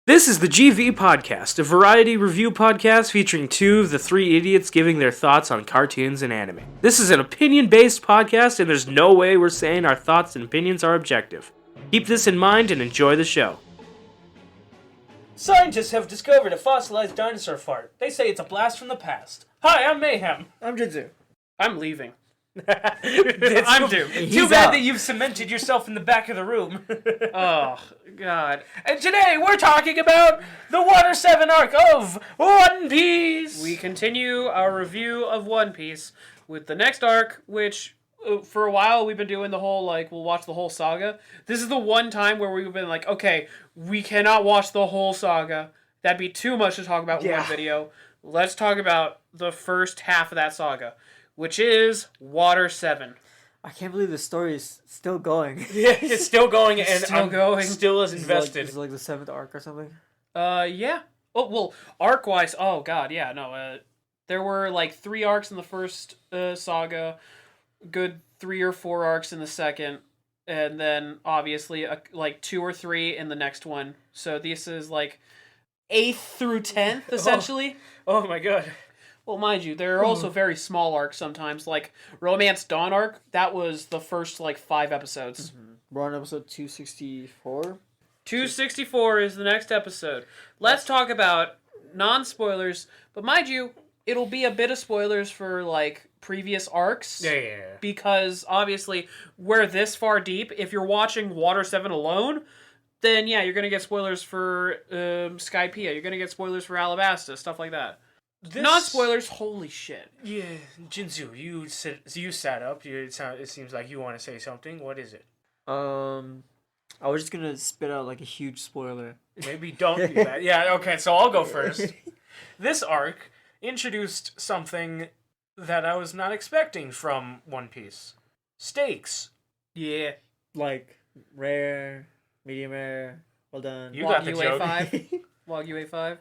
This is the GV Podcast, a variety review podcast featuring two of the three idiots giving their thoughts on cartoons and anime. This is an opinion-based podcast, and there's no way we're saying our thoughts and opinions are objective. Keep this in mind and enjoy the show. Scientists have discovered a fossilized dinosaur fart. They say it's a blast from the past. Hi, I'm Mayhem. I'm Jinzu. I'm leaving. I'm too bad that you've cemented yourself in the back of the room. Oh, God. And today we're talking about the Water 7 arc of One Piece. We continue our review of One Piece with the next arc, which for a while we've been doing the whole, we'll watch the whole saga. This is the one time where we've been like, okay, we cannot watch the whole saga. That'd be too much to talk about in one video. Let's talk about the first half of that saga, which is Water 7. I can't believe the story is still going. Yeah, it's still going, and still I'm going. Still as invested. Is it like the 7th arc or something? Yeah. Oh, well, arc-wise, oh, God, yeah, no, there were, 3 arcs in the first saga, good 3 or 4 arcs in the second, and then, obviously, 2 or 3 in the next one. So this is, 8th through 10th, essentially. Oh my God. Well, mind you, there are also very small arcs sometimes, like Romance Dawn arc. That was the first, 5 episodes. Mm-hmm. We're on episode 264. 264 is the next episode. Let's talk about non-spoilers, but mind you, it'll be a bit of spoilers for, previous arcs. Yeah. Because, obviously, we're this far deep. If you're watching Water 7 alone, then, yeah, you're going to get spoilers for Skypiea. You're going to get spoilers for Alabasta, stuff like that. Non-spoilers, holy shit. Yeah, Jinzu, you sat up. It seems like you want to say something. What is it? I was just gonna spit out a huge spoiler. Maybe don't do that. Yeah, okay, so I'll go first. This arc introduced something that I was not expecting from One Piece. Steaks. Yeah. Rare, medium rare, well done. You got the joke. Wagyu A5.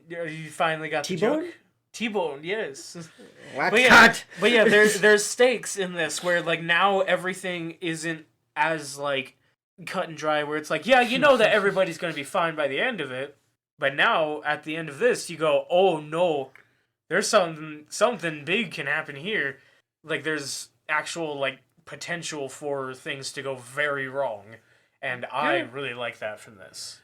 You finally got the T-bone? joke. T-bone, yes. What? But yeah, there's stakes in this where now everything isn't as cut and dry. Where it's you know that everybody's gonna be fine by the end of it, but now at the end of this, you go, oh no, there's something big can happen here. There's actual potential for things to go very wrong, and I really like that from this.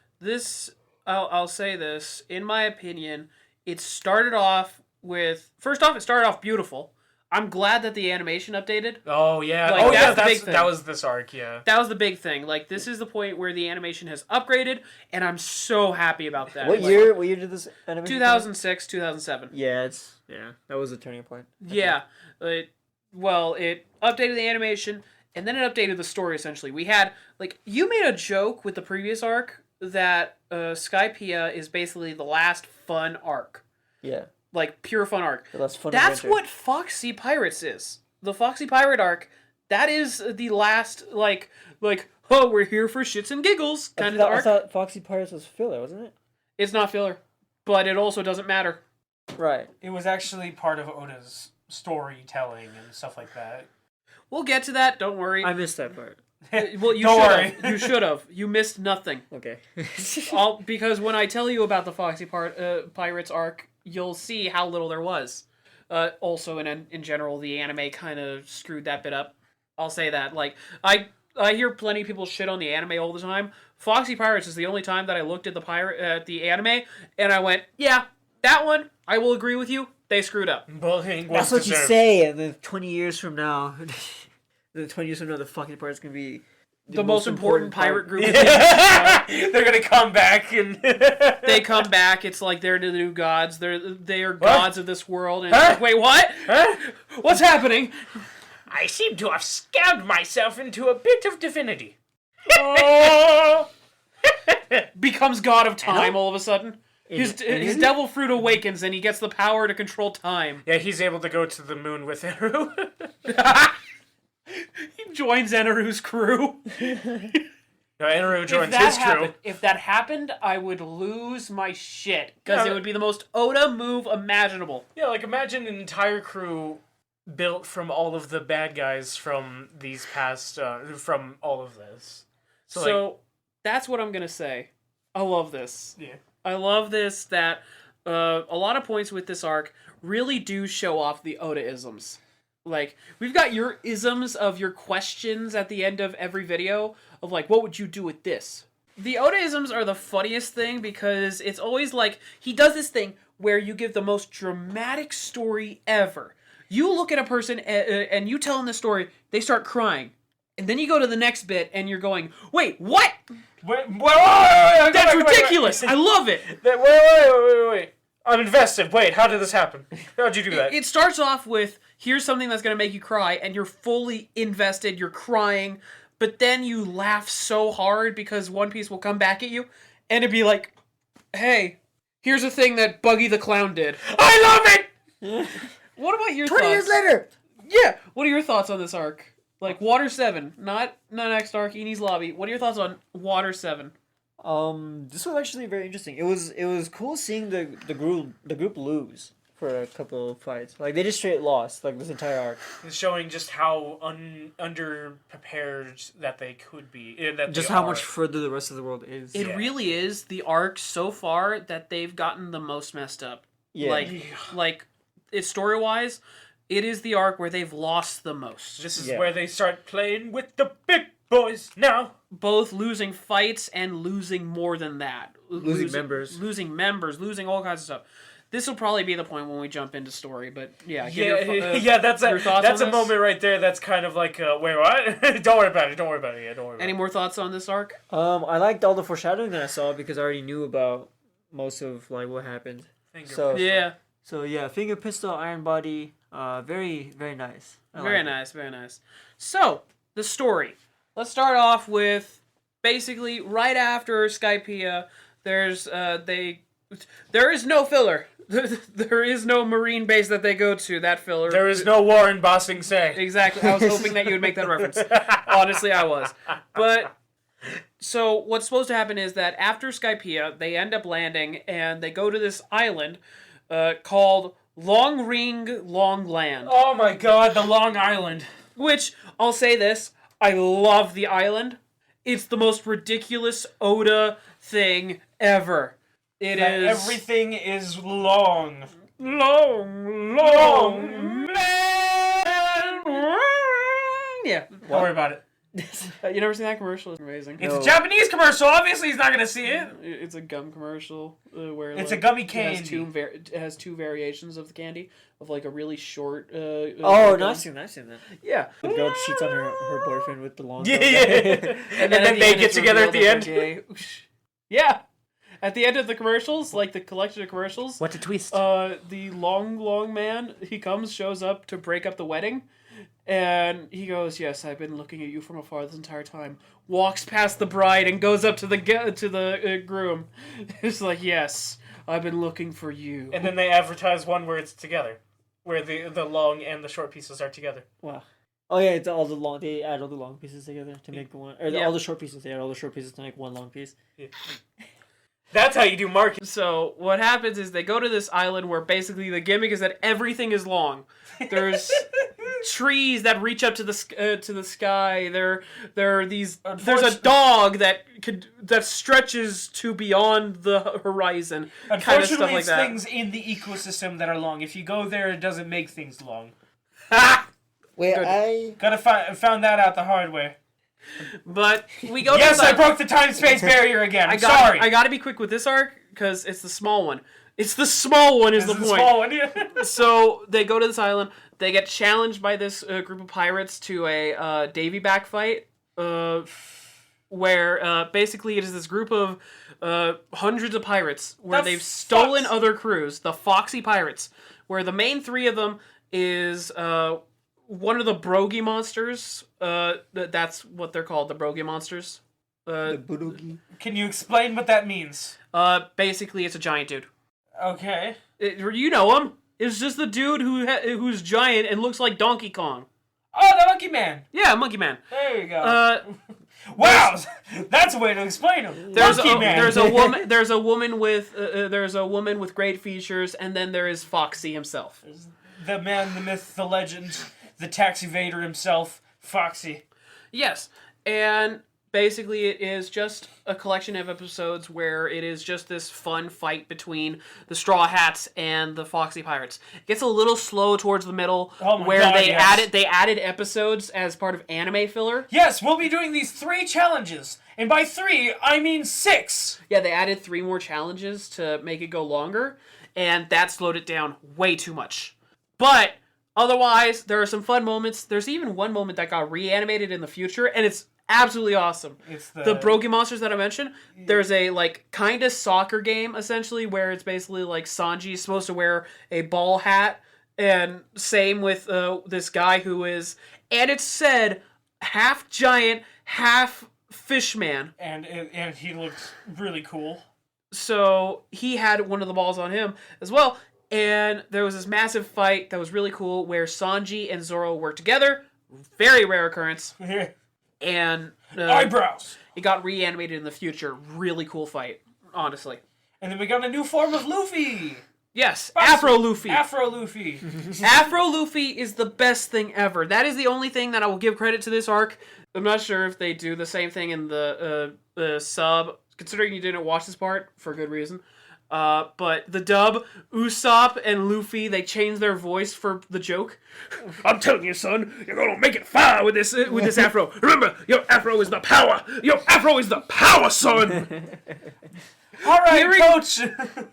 I'll say this, in my opinion, it started off with... First off, it started off beautiful. I'm glad that the animation updated. Oh, yeah. That was this arc, yeah. That was the big thing. This is the point where the animation has upgraded, and I'm so happy about that. What year did this animation 2006, 2007. Yeah, that was a turning point. Yeah. It updated the animation, and then it updated the story, essentially. We had, you made a joke with the previous arc that Skypiea is basically the last fun arc. Yeah. Pure fun arc. The last fun That's adventure. what Foxy Pirates is. The Foxy Pirate arc, that is the last, oh, we're here for shits and giggles kind of arc. I thought Foxy Pirates was filler, wasn't it? It's not filler, but it also doesn't matter. Right. It was actually part of Oda's storytelling and stuff like that. We'll get to that, don't worry. I missed that part. Well, you should have. You missed nothing. Okay. Because when I tell you about the Foxy Pirates arc, you'll see how little there was. Also, in general, the anime kind of screwed that bit up. I'll say that. I hear plenty of people shit on the anime all the time. Foxy Pirates is the only time that I looked at the anime, and I went, yeah, that one, I will agree with you, they screwed up. That's what you say, and then 20 years from now... the Foxy Pirates can be the most important pirate group. They're gonna come back and they come back. It's they're the new gods. They are gods of this world. And wait, what? Huh? What's happening? I seem to have scammed myself into a bit of divinity. Oh! Becomes god of time all of a sudden. His devil fruit awakens and he gets the power to control time. Yeah, he's able to go to the moon with Eru. He joins Eneru's crew. No, Eneru joins his crew. If that happened, I would lose my shit. Because it would be the most Oda move imaginable. Yeah, imagine an entire crew built from all of the bad guys from these past, from all of this. So that's what I'm going to say. I love this. Yeah. I love this that a lot of points with this arc really do show off the Oda-isms. Like, we've got your isms of your questions at the end of every video of, like, what would you do with this? The Oda-isms are the funniest thing because it's always like, he does this thing where you give the most dramatic story ever. You look at a person and you tell them the story, they start crying. And then you go to the next bit and you're going, wait, what? Wait, That's ridiculous! I love it! Wait. I'm invested. Wait, how did this happen? How'd you do that? It starts off with, here's something that's going to make you cry, and you're fully invested, you're crying, but then you laugh so hard because One Piece will come back at you, and it'd be like, hey, here's a thing that Buggy the Clown did. I love it! What about your 20 thoughts? years later! Yeah, what are your thoughts on this arc? Like, Water 7, not next arc, Eni's Lobby. What are your thoughts on Water 7? This was actually very interesting. It was cool seeing the group lose for a couple of fights. Like, they just straight lost, like, this entire arc. It's showing just how underprepared that they could be. That Just how much further the rest of the world is. It really is the arc so far that they've gotten the most messed up. Yeah. Like it's story-wise, it is the arc where they've lost the most. This is where they start playing with the big boys now. Both losing fights and losing more than that. Losing members. Losing members, losing all kinds of stuff. This will probably be the point when we jump into story, but yeah. That's a moment right there that's kind of like, wait, what? Don't worry about it. Any more thoughts on this arc? I liked all the foreshadowing that I saw because I already knew about most of, like, what happened. So yeah, Finger Pistol, Iron Body, very, very nice. Very nice. So, the story. Let's start off with, basically, right after Skypiea, there is no filler. There is no marine base that they go to, that filler. There is no war in Ba Sing Se. Exactly. I was hoping that you would make that reference. Honestly, I was. But, so, what's supposed to happen is that after Skypiea, they end up landing, and they go to this island called Long Ring Long Land. Oh my god, the Long Island. Which, I'll say this, I love the island. It's the most ridiculous Oda thing ever. Everything is long. Long. Yeah. Don't worry about it. You never seen that commercial? It's amazing. It's a Japanese commercial. Obviously, he's not going to see it. It's a gum commercial where it's a gummy candy. It has two variations of the candy of like a really short. I've seen that. Yeah. The girl cheats on her boyfriend with the long. Yeah. And then they get together at the end. Yeah. At the end of the commercials, like the collection of commercials. What a twist. The long man, he shows up to break up the wedding. And he goes, yes, I've been looking at you from afar this entire time. Walks past the bride and goes up to the groom. It's like, yes, I've been looking for you. And then they advertise one where it's together. Where the long and the short pieces are together. Wow. Oh yeah, it's they add all the long pieces together to make one. Or all the short pieces, they add all the short pieces to make one long piece. Yeah. That's how you do marketing. So what happens is they go to this island where basically the gimmick is that everything is long. There's trees that reach up to the sky. There are these. There's a dog that stretches to beyond the horizon. Unfortunately, kind of stuff like it's that. things in the ecosystem that are long. If you go there, it doesn't make things long. Wait, found that out the hard way. But we go. Yes, I broke the time-space barrier again. Sorry. I gotta be quick with this arc because it's the small one. It's the small one is the point. Small one, yeah. So they go to this island. They get challenged by this group of pirates to a Davy back fight, where basically it is this group of hundreds of pirates where they've stolen other crews, the Foxy Pirates, where the main three of them is one of the Brogy monsters. That's what they're called, the Brogy monsters. The Budogi. Can you explain what that means? Basically, it's a giant dude. Okay. You know him. It's just the dude who's giant and looks like Donkey Kong. Oh, the Monkey Man. Yeah, Monkey Man. There you go. Wow, that's a way to explain him. There's a woman with great features, and then there is Foxy himself. The man, the myth, the legend, the tax evader himself, Foxy. Yes, and Basically, it is just a collection of episodes where it is just this fun fight between the Straw Hats and the Foxy Pirates. It gets a little slow towards the middle, they added episodes as part of anime filler. Yes, we'll be doing these 3 challenges, and by 3 I mean 6. Yeah, they added 3 more challenges to make it go longer, and that slowed it down way too much. But otherwise, there are some fun moments. There's even one moment that got reanimated in the future, and it's absolutely awesome. It's the Broken Monsters that I mentioned. There's a kind of soccer game essentially where it's basically Sanji's supposed to wear a ball hat, and same with this guy who is, and it's said half giant, half fish man, and he looked really cool. So he had one of the balls on him as well, and there was this massive fight that was really cool where Sanji and Zoro worked together. Very rare occurrence. And eyebrows. It got reanimated in the future. Really cool fight, honestly. And then we got a new form of Luffy. Yes, Afro Luffy. Afro Luffy. Afro Luffy is the best thing ever. That is the only thing that I will give credit to this arc. I'm not sure if they do the same thing in the sub, considering you didn't watch this part for good reason. But the dub, Usopp and Luffy, they changed their voice for the joke. I'm telling you, son, you're gonna make it far with this afro. Remember, your afro is the power. Your afro is the power, son. All right, coach.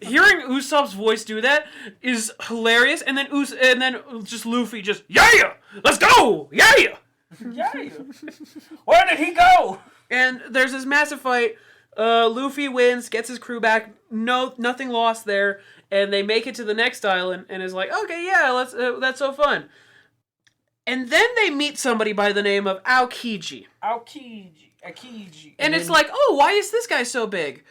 Hearing Usopp's voice do that is hilarious, and then just Luffy just let's go, yeah. Where did he go? And there's this massive fight. Luffy wins, gets his crew back. Nothing lost there, and they make it to the next island, and is like, okay, yeah, let's. That's so fun. And then they meet somebody by the name of Aokiji. And it's like, oh, why is this guy so big?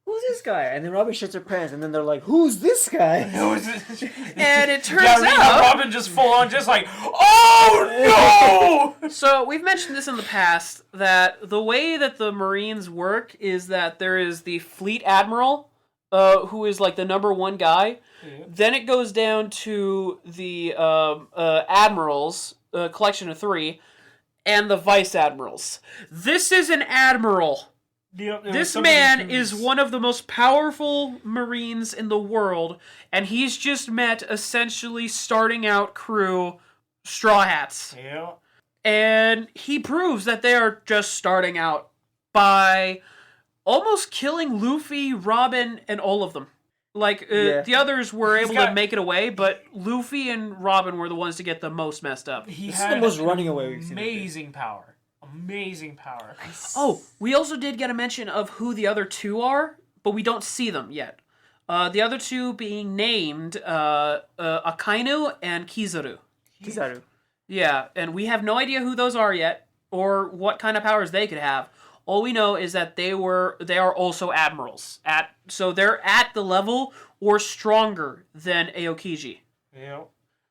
Who's this guy? And then Robin shits her pants, and then they're like, who's this guy? And it turns out... Robin just full on, just like, oh no! So, we've mentioned this in the past, that the way that the Marines work is that there is the Fleet Admiral, who is the number 1 guy. Yeah. Then it goes down to the Admirals, collection of 3, and the Vice Admirals. This is an Admiral. This man is one of the most powerful Marines in the world, and he's just met essentially starting out crew Straw Hats. Yeah. And he proves that they are just starting out by almost killing Luffy, Robin, and all of them. The others were able to make it away, but Luffy and Robin were the ones to get the most messed up. He had the most running away we've seen. Amazing power. Oh, we also did get a mention of who the other 2 are, but we don't see them yet. The other 2 being named Akainu and Kizaru. Yeah, and we have no idea who those are yet, or what kind of powers they could have. All we know is that they are also admirals. So they're at the level or stronger than Aokiji. Yeah.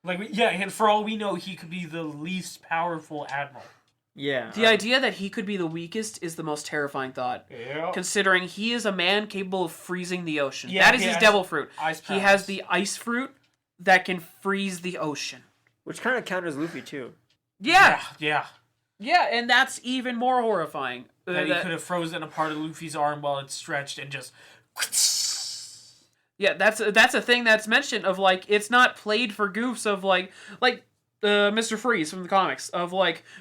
And for all we know, he could be the least powerful admiral. Yeah. The idea that he could be the weakest is the most terrifying thought. Yeah. Considering he is a man capable of freezing the ocean. Yeah, that is his devil fruit. He has the ice fruit that can freeze the ocean. Which kind of counters Luffy, too. Yeah, and that's even more horrifying. That he could have frozen a part of Luffy's arm while it's stretched and just... Yeah, that's a thing that's mentioned of, it's not played for goofs of, Mr. Freeze from the comics of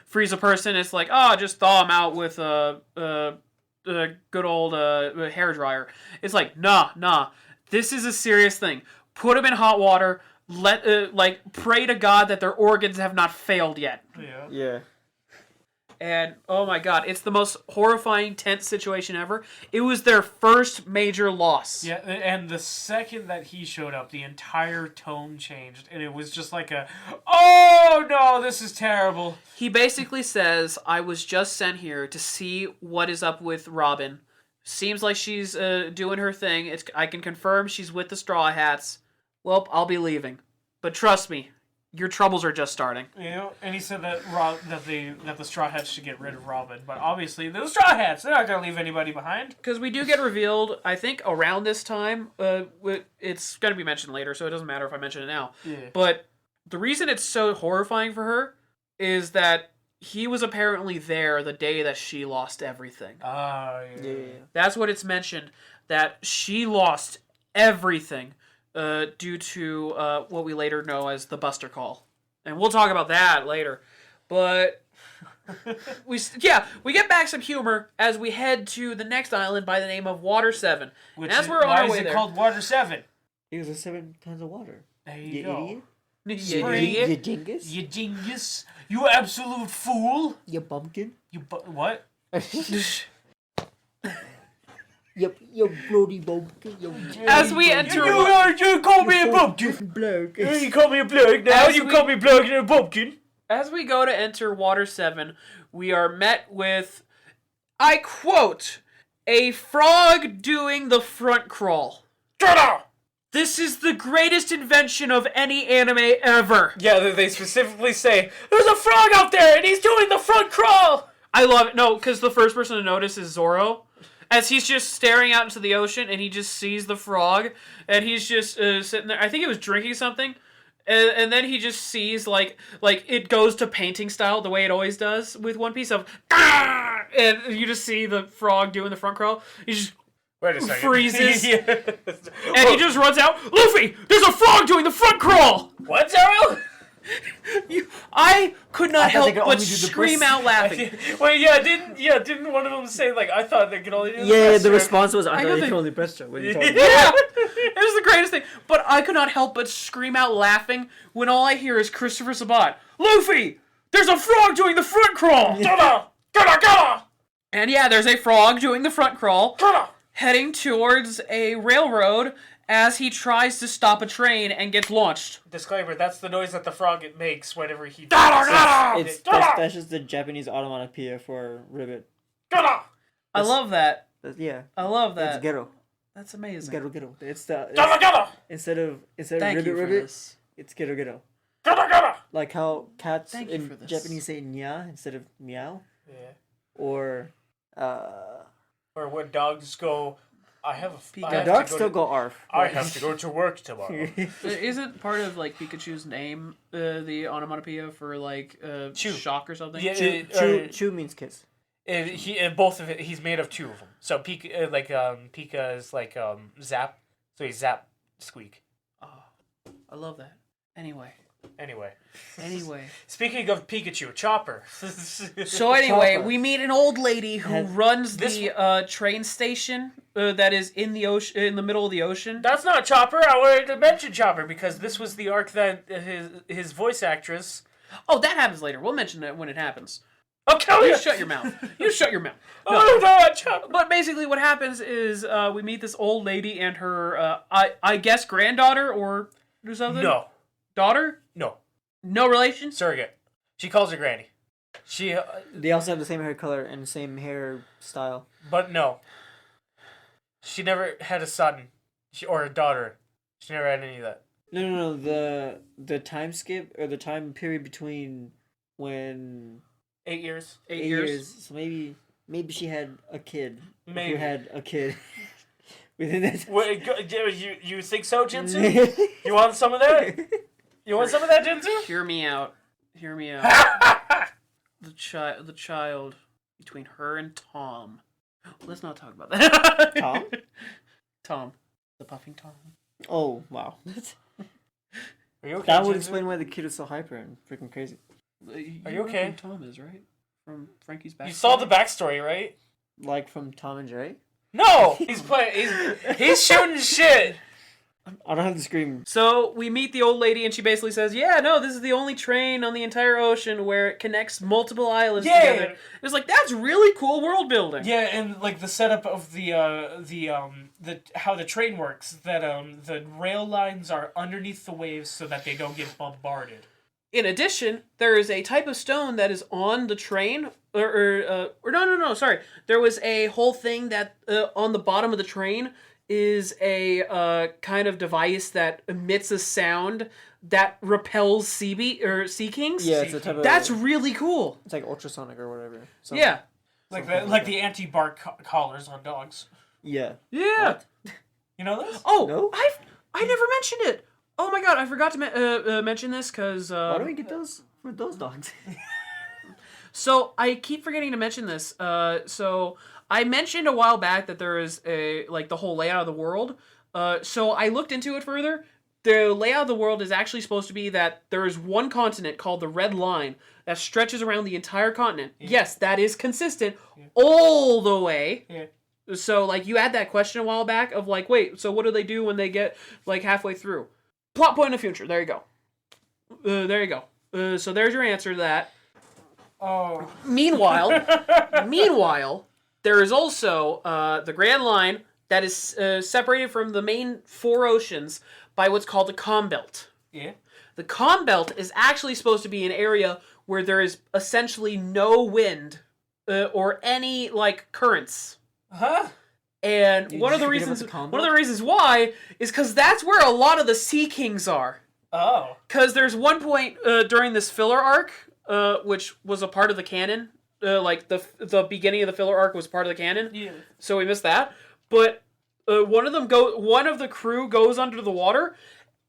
freeze a person. It's just thaw him out with a good old hair dryer. It's nah. This is a serious thing. Put them in hot water. Pray to God that their organs have not failed yet. Yeah. And oh my God, it's the most horrifying, tense situation ever. It was their first major loss. Yeah, and the second that he showed up, the entire tone changed, and it was just oh no, this is terrible. He basically says, I was just sent here to see what is up with Robin. Seems like she's doing her thing. I can confirm she's with the Straw Hats. Well, I'll be leaving. But trust me, your troubles are just starting. And he said that the Straw Hats should get rid of Robin, but obviously the Straw Hats, they're not going to leave anybody behind. Because we do get revealed, I think around this time, it's going to be mentioned later, so it doesn't matter if I mention it now. Yeah. But the reason it's so horrifying for her is that he was apparently there the day that she lost everything. Yeah. That's what it's mentioned, that she lost everything due to what we later know as the Buster Call. And we'll talk about that later. But we get back some humor as we head to the next island by the name of Water 7. Which and as we're on why our is way it there, called Water 7? Because there's 7 tons of water. There you go. idiot. Yeah. You dingus. You dingus. You absolute fool. You bumpkin. What? You bloody bumpkin. As we enter... You call me a pumpkin. Bloke. You call me a bloke. Now you call me bloke and a pumpkin. As we go to enter Water 7, we are met with, I quote, a frog doing the front crawl. This is the greatest invention of any anime ever. Yeah, they specifically say, there's a frog out there and he's doing the front crawl. I love it. No, because the first person to notice is Zoro. As he's just staring out into the ocean and he just sees the frog and he's just sitting there. I think he was drinking something. And then he just sees, like it goes to painting style, the way it always does with One Piece of, and you just see the frog doing the front crawl. He just Wait a second. freezes, and he just runs out, Luffy, there's a frog doing the front crawl! What, Zoro? I could not help but scream out laughing. Wait, didn't one of them say, like, I thought they could only do the Yeah, the breaststroke? response was, I thought you think- could only breaststroke. What are you talking about? Yeah, it was the greatest thing. But I could not help but scream out laughing when all I hear is Christopher Sabat, Luffy, there's a frog doing the front crawl! Gada! And yeah, there's a frog doing the front crawl, heading towards a railroad as he tries to stop a train and gets launched. Disclaimer, that's the noise that the frog makes whenever he... That's just the Japanese onomatopoeia for ribbit. I love that. Yeah. I love That's that. ghetto. That's amazing. Ghetto. It's the... Gada! Instead of Thank ribbit you for ribbit, this. it's ghetto. Gada! Like how cats Thank you in for this. Japanese say nya instead of meow. Yeah. Or Or when dogs go, I have the dogs still go arf. I have to go to work tomorrow. Isn't part of like Pikachu's name the onomatopoeia for like Chew. shock or something? Yeah, Chew means kiss. Both of it. He's made of 2 of them. So Pika, Pika is like zap. So he's zap, squeak. Oh, I love that. Anyway. Speaking of Pikachu, Chopper. So anyway, Chopper. we meet an old lady who runs the train station that is in the ocean, in the middle of the ocean. That's not Chopper. I wanted to mention Chopper because this was the arc that his voice actress. Oh, that happens later. We'll mention it when it happens. I'll kill you. You shut your mouth. You shut your mouth. No. Oh no, Chopper. But basically, what happens is we meet this old lady and her, I guess, granddaughter or something. No. Daughter? No. No relation? Surrogate. She calls her granny. She. They also have the same hair color and the same hair style. But no. She never had a son, or a daughter. She never had any of that. No. The time skip or the time period between when 8 years. 8 years. So maybe she had a kid. Maybe. Who had a kid. Within that. Wait, you think so, Jinsu? You want some of that? You want some of that, Jinsu? Hear me out. The child between her and Tom. Let's not talk about that. Tom? Tom. The puffing Tom. Oh, wow. Are you okay, That would Jinsu? explain why the kid is so hyper and freaking crazy. Are you know okay? who Tom is, right? From Frankie's back. You saw the backstory, right? Like from Tom and Jerry? No! He's playing. He's shooting shit! I don't have the scream. So we meet the old lady and she basically says, yeah, no, this is the only train on the entire ocean where it connects multiple islands together. It's like, that's really cool world building. Yeah, and like the setup of the how the train works, that the rail lines are underneath the waves so that they don't get bombarded. In addition, there is a type of stone that is on the train, sorry. There was a whole thing that on the bottom of the train is a kind of device that emits a sound that repels sea kings. Yeah, it's a type of... That's really cool. It's like ultrasonic or whatever. Yeah. Like the anti-bark collars on dogs. Yeah. Yeah. What? You know this? Oh, No? I never mentioned it. Oh my god, I forgot to mention this because... Why do we get those for those dogs? So I keep forgetting to mention this. So I mentioned a while back that there is the whole layout of the world. So I looked into it further. The layout of the world is actually supposed to be that there is one continent called the Red Line that stretches around the entire continent. Yeah. Yes, that is consistent all the way. Yeah. So, you had that question a while back of, wait, so what do they do when they get, halfway through? Plot point in the future. There you go. There you go. So there's your answer to that. Oh. Meanwhile, there is also the Grand Line that is separated from the main 4 oceans by what's called the Calm Belt. Yeah. The Calm Belt is actually supposed to be an area where there is essentially no wind or any currents. Huh? And one of the reasons why is because that's where a lot of the Sea Kings are. Oh. Because there's one point during this filler arc, which was a part of the canon, the beginning of the filler arc was part of the canon. Yeah. So we missed that. But one of the crew goes under the water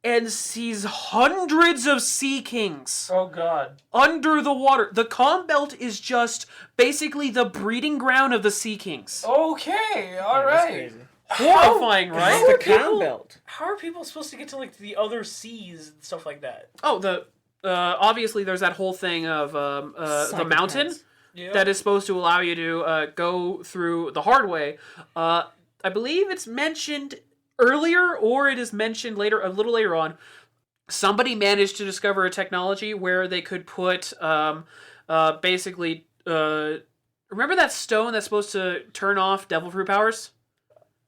and sees hundreds of Sea Kings. Oh God. Under the water. The Calm Belt is just basically the breeding ground of the Sea Kings. Okay, alright. Horrifying, right? The Calm Belt. How are people supposed to get to the other seas and stuff like that? Oh, obviously there's that whole thing of the mountain that is supposed to allow you to go through the hard way. I believe it's mentioned earlier, or it is mentioned later, a little later on. Somebody managed to discover a technology where they could put, basically, remember that stone that's supposed to turn off devil fruit powers?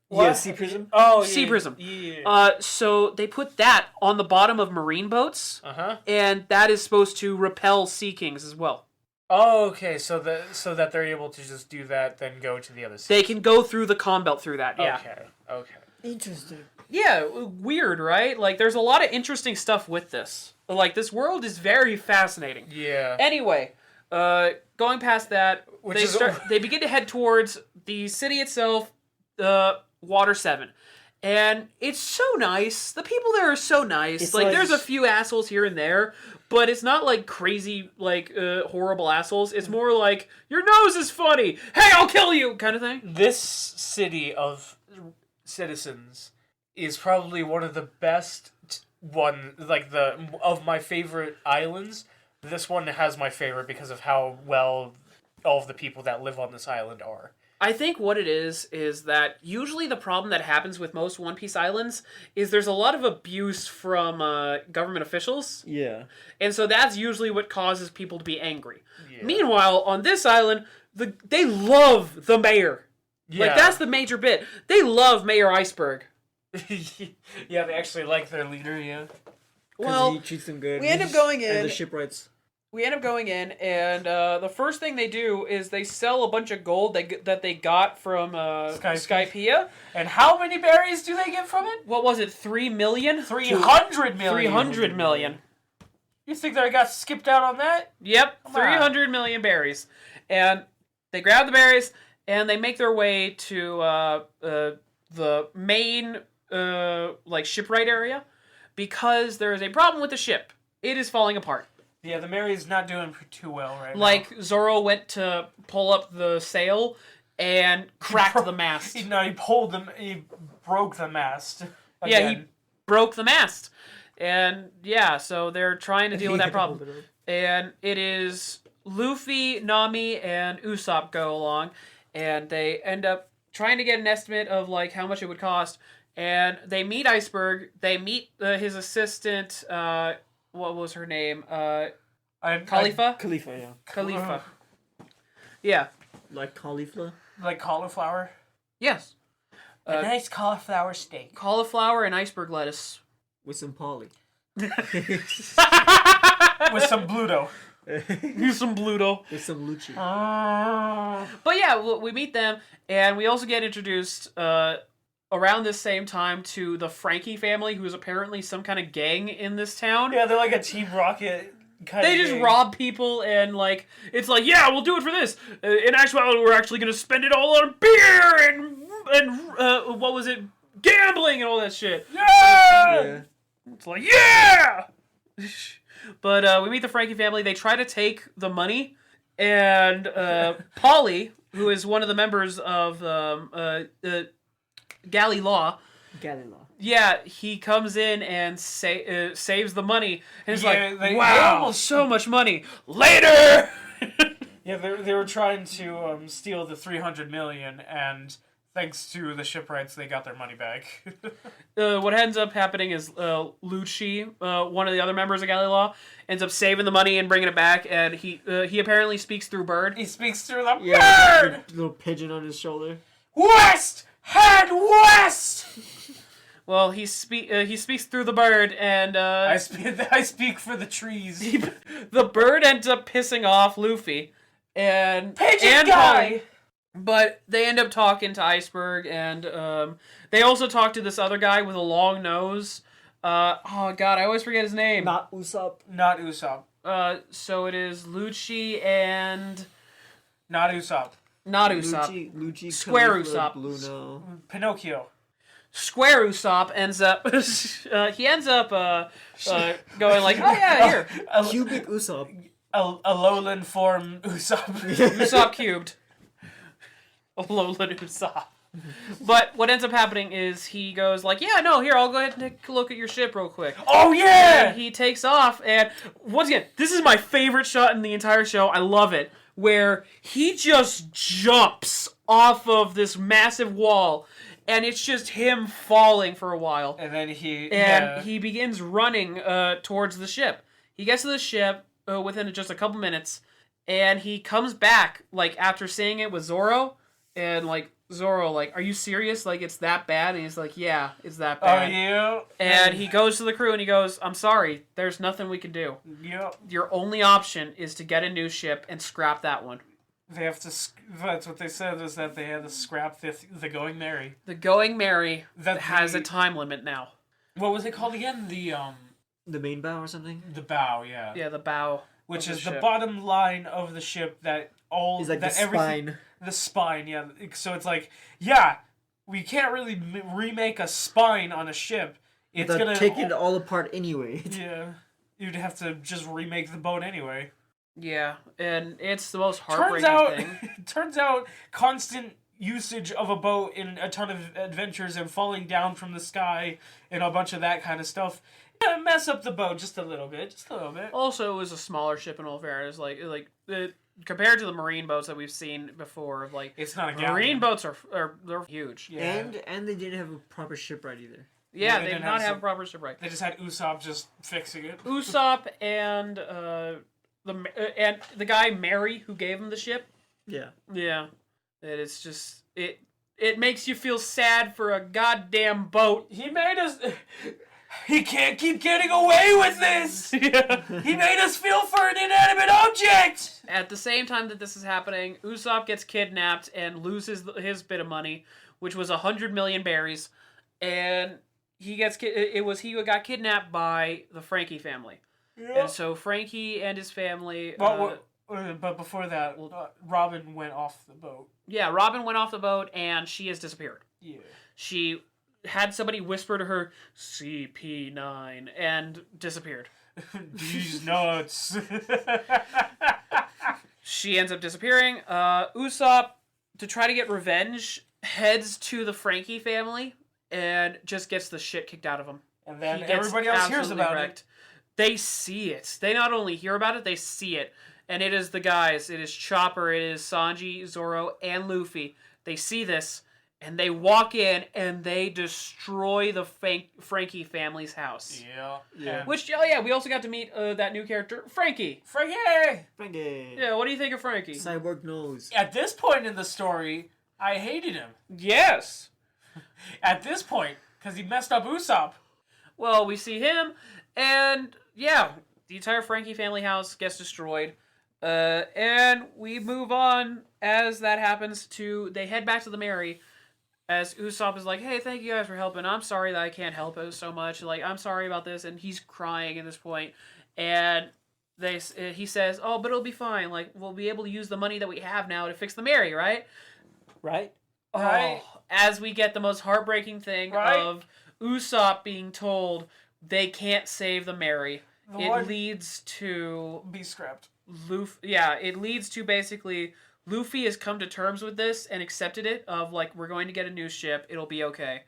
What? Yeah, Sea Prism. Oh, Sea Prism. Yeah. So they put that on the bottom of marine boats, and that is supposed to repel Sea Kings as well. Oh, okay. So that they're able to just do that, then go to the other side. They can go through the Calm Belt through that. Yeah. Okay. Interesting. Yeah, weird, right? There's a lot of interesting stuff with this. This world is very fascinating. Yeah. Anyway, going past that, they begin to head towards the city itself, Water 7. And it's so nice. The people there are so nice. It's there's a few assholes here and there, but it's not crazy, horrible assholes. It's more your nose is funny. Hey, I'll kill you, kind of thing. This city of citizens is probably one of the best of my favorite islands. This one has my favorite because of how well all of the people that live on this island are. I think what it is that usually the problem that happens with most One Piece islands is there's a lot of abuse from government officials. Yeah. And so that's usually what causes people to be angry. Yeah. Meanwhile, on this island, they love the mayor. Yeah. That's the major bit. They love Mayor Iceberg. Yeah, they actually like their leader, yeah. Well, he treats them good. We end up going in. And the shipwrights. We end up going in, and the first thing they do is they sell a bunch of gold that they got from Skypiea. And how many berries do they get from it? What was it, 3 million? 300 million. 300 million. You think they got skipped out on that? Yep, 300 million berries. And they grab the berries, and they make their way to the main shipwright area, because there is a problem with the ship. It is falling apart. Yeah, the Mary's not doing too well right now. Zoro went to pull up the sail and cracked the mast. He broke the mast. Again. Yeah, he broke the mast. And yeah, so they're trying to deal with that problem. And it is Luffy, Nami, and Usopp go along, and they end up trying to get an estimate of how much it would cost. And they meet Iceberg. They meet his assistant. What was her name? Khalifa? Khalifa, yeah. Khalifa. Yeah. Like cauliflower? Like cauliflower? Yes. A nice cauliflower steak. Cauliflower and iceberg lettuce. With some Polly. With some Bluto. With some Bluto. With some Lucci. But yeah, we meet them, and we also get introduced around this same time to the Frankie family, who is apparently some kind of gang in this town. Yeah, they're like a Team Rocket kind of gang. They just rob people, and it's yeah, we'll do it for this. In actuality, we're actually going to spend it all on beer and what was it? Gambling and all that shit. Yeah! It's yeah! But we meet the Frankie family. They try to take the money, And Polly, who is one of the members of Galley Law. Yeah, he comes in and saves the money. And it's wow, so much money. Later! Yeah, they were trying to steal the 300 million, and thanks to the shipwrights, they got their money back. What ends up happening is Lucci, one of the other members of Galley Law, ends up saving the money and bringing it back, and he apparently speaks through bird. He speaks through the bird! Like a little pigeon on his shoulder. West! Head west! Well, he speaks through the bird, and I speak for the trees. The bird ends up pissing off Luffy and Pigeon guy. Polly, but they end up talking to Iceberg, and they also talk to this other guy with a long nose. Oh God, I always forget his name. Not Usopp. Not Usopp. So it is Lucci and not Usopp. Not Usopp. Lucci, Square Caulifla, Usopp. Bluno. Pinocchio. Square Usopp ends up. He ends up going like, oh yeah, here. Cubic Usopp. A lowland form Usopp. Usopp cubed. A lowland Usopp. But what ends up happening is he goes like, yeah, no, here, I'll go ahead and take a look at your ship real quick. Oh, yeah! And he takes off, and once again, this is my favorite shot in the entire show. I love it. Where he just jumps off of this massive wall, and it's just him falling for a while. And then he begins running towards the ship. He gets to the ship within just a couple minutes, and he comes back like after seeing it with Zoro, and like Zoro, like, are you serious? Like, it's that bad? And he's like, yeah, it's that bad. Are you? And he goes to the crew and he goes, I'm sorry, there's nothing we can do. Yep. Your only option is to get a new ship and scrap that one. They have to. That's what they said, is that they had to scrap the Going Merry. The Going Merry has a time limit now. What was it called again? The main bow or something? The bow, yeah. Yeah, the bow. Which is the bottom line of the ship that all... Is like that the spine. The spine, yeah. So it's like, yeah, we can't really remake a spine on a ship. It's gonna take it all apart anyway. Yeah. You'd have to just remake the boat anyway. Yeah, and it's the most heartbreaking thing. Turns out constant usage of a boat in a ton of adventures and falling down from the sky and a bunch of that kind of stuff mess up the boat just a little bit. Also, it was a smaller ship in all fairness. Compared to the marine boats that we've seen before, like, it's not a galleon. Marine boats they're huge. Yeah. And they didn't have a proper shipwright either. Yeah, they did not have a proper shipwright. They just had Usopp just fixing it. Usopp and the guy Mary who gave him the ship. Yeah. Yeah. It's just it makes you feel sad for a goddamn boat. He made us. He can't keep getting away with this! Yeah. He made us feel for an inanimate object! At the same time that this is happening, Usopp gets kidnapped and loses his bit of money, which was 100 million berries, and he got kidnapped by the Frankie family. Yep. And so Frankie and his family... but before that, Robin went off the boat. Yeah, Robin went off the boat, and she has disappeared. Yeah. She had somebody whisper to her, CP9, and disappeared. These nuts. She ends up disappearing. Usopp, to try to get revenge, heads to the Frankie family and just gets the shit kicked out of him. And then everybody else hears about it. They see it. They not only hear about it, they see it. And it is the guys. It is Chopper, it is Sanji, Zoro, and Luffy. They see this. And they walk in and they destroy the Frankie family's house. Yeah. Which, we also got to meet that new character, Frankie. Frankie! Yeah, what do you think of Frankie? Cyborg nose. At this point in the story, I hated him. Yes! At this point, because he messed up Usopp. Well, we see him, and the entire Frankie family house gets destroyed. And we move on as that happens they head back to the Mary. As Usopp is like, hey, thank you guys for helping. I'm sorry that I can't help it so much. Like, I'm sorry about this. And he's crying at this point. And he says, oh, but it'll be fine. Like, we'll be able to use the money that we have now to fix the Mary, right? Right. Oh, as we get the most heartbreaking thing of Usopp being told they can't save the Mary. It leads to... Be scrapped. it leads to basically Luffy has come to terms with this and accepted it of like, we're going to get a new ship, it'll be okay.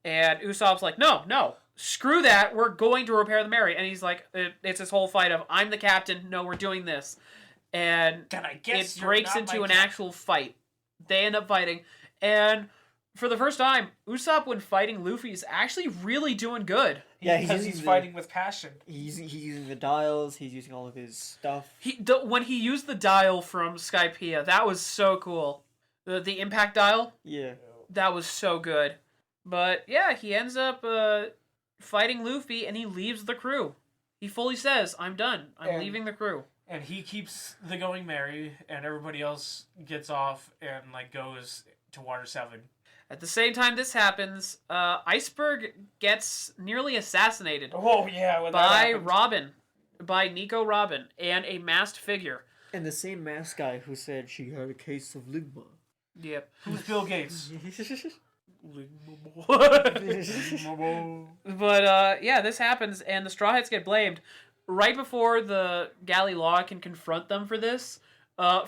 And Usopp's like, no, screw that, we're going to repair the Mary. And he's like, it's this whole fight of, I'm the captain, no, we're doing this. And it breaks into an actual fight. They end up fighting, and for the first time, Usopp, when fighting Luffy, is actually really doing good. Yeah, he's fighting with passion. He's using the dials. He's using all of his stuff. When he used the dial from Skypiea, that was so cool. The impact dial. Yeah, that was so good. But yeah, he ends up fighting Luffy, and he leaves the crew. He fully says, "I'm done. I'm leaving the crew." And he keeps the going merry, and everybody else gets off and like goes to Water 7. At the same time this happens, Iceberg gets nearly assassinated. Oh yeah, by Nico Robin, and a masked figure. And the same masked guy who said she had a case of ligma. Yep. Who's Bill Gates? But yeah, this happens, and the Straw Hats get blamed. Right before the Galley Law can confront them for this,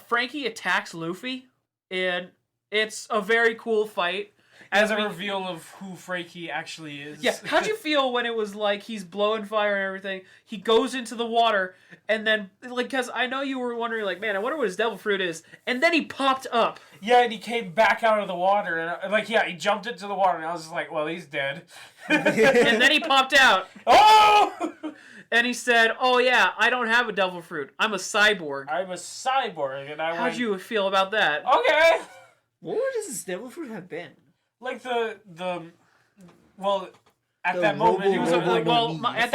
Frankie attacks Luffy, and it's a very cool fight. As a reveal of who Frankie actually is. Yeah, how'd you feel when it was like he's blowing fire and everything, he goes into the water, and then, like, because I know you were wondering, like, man, I wonder what his devil fruit is, and then he popped up. Yeah, and he came back out of the water, and like, yeah, he jumped into the water, and I was just like, well, he's dead. And then he popped out. Oh! And he said, "Oh yeah, I don't have a devil fruit. I'm a cyborg." I'm a cyborg, and How'd you feel about that? Okay. What would his devil fruit have been? Like well, at that moment he was at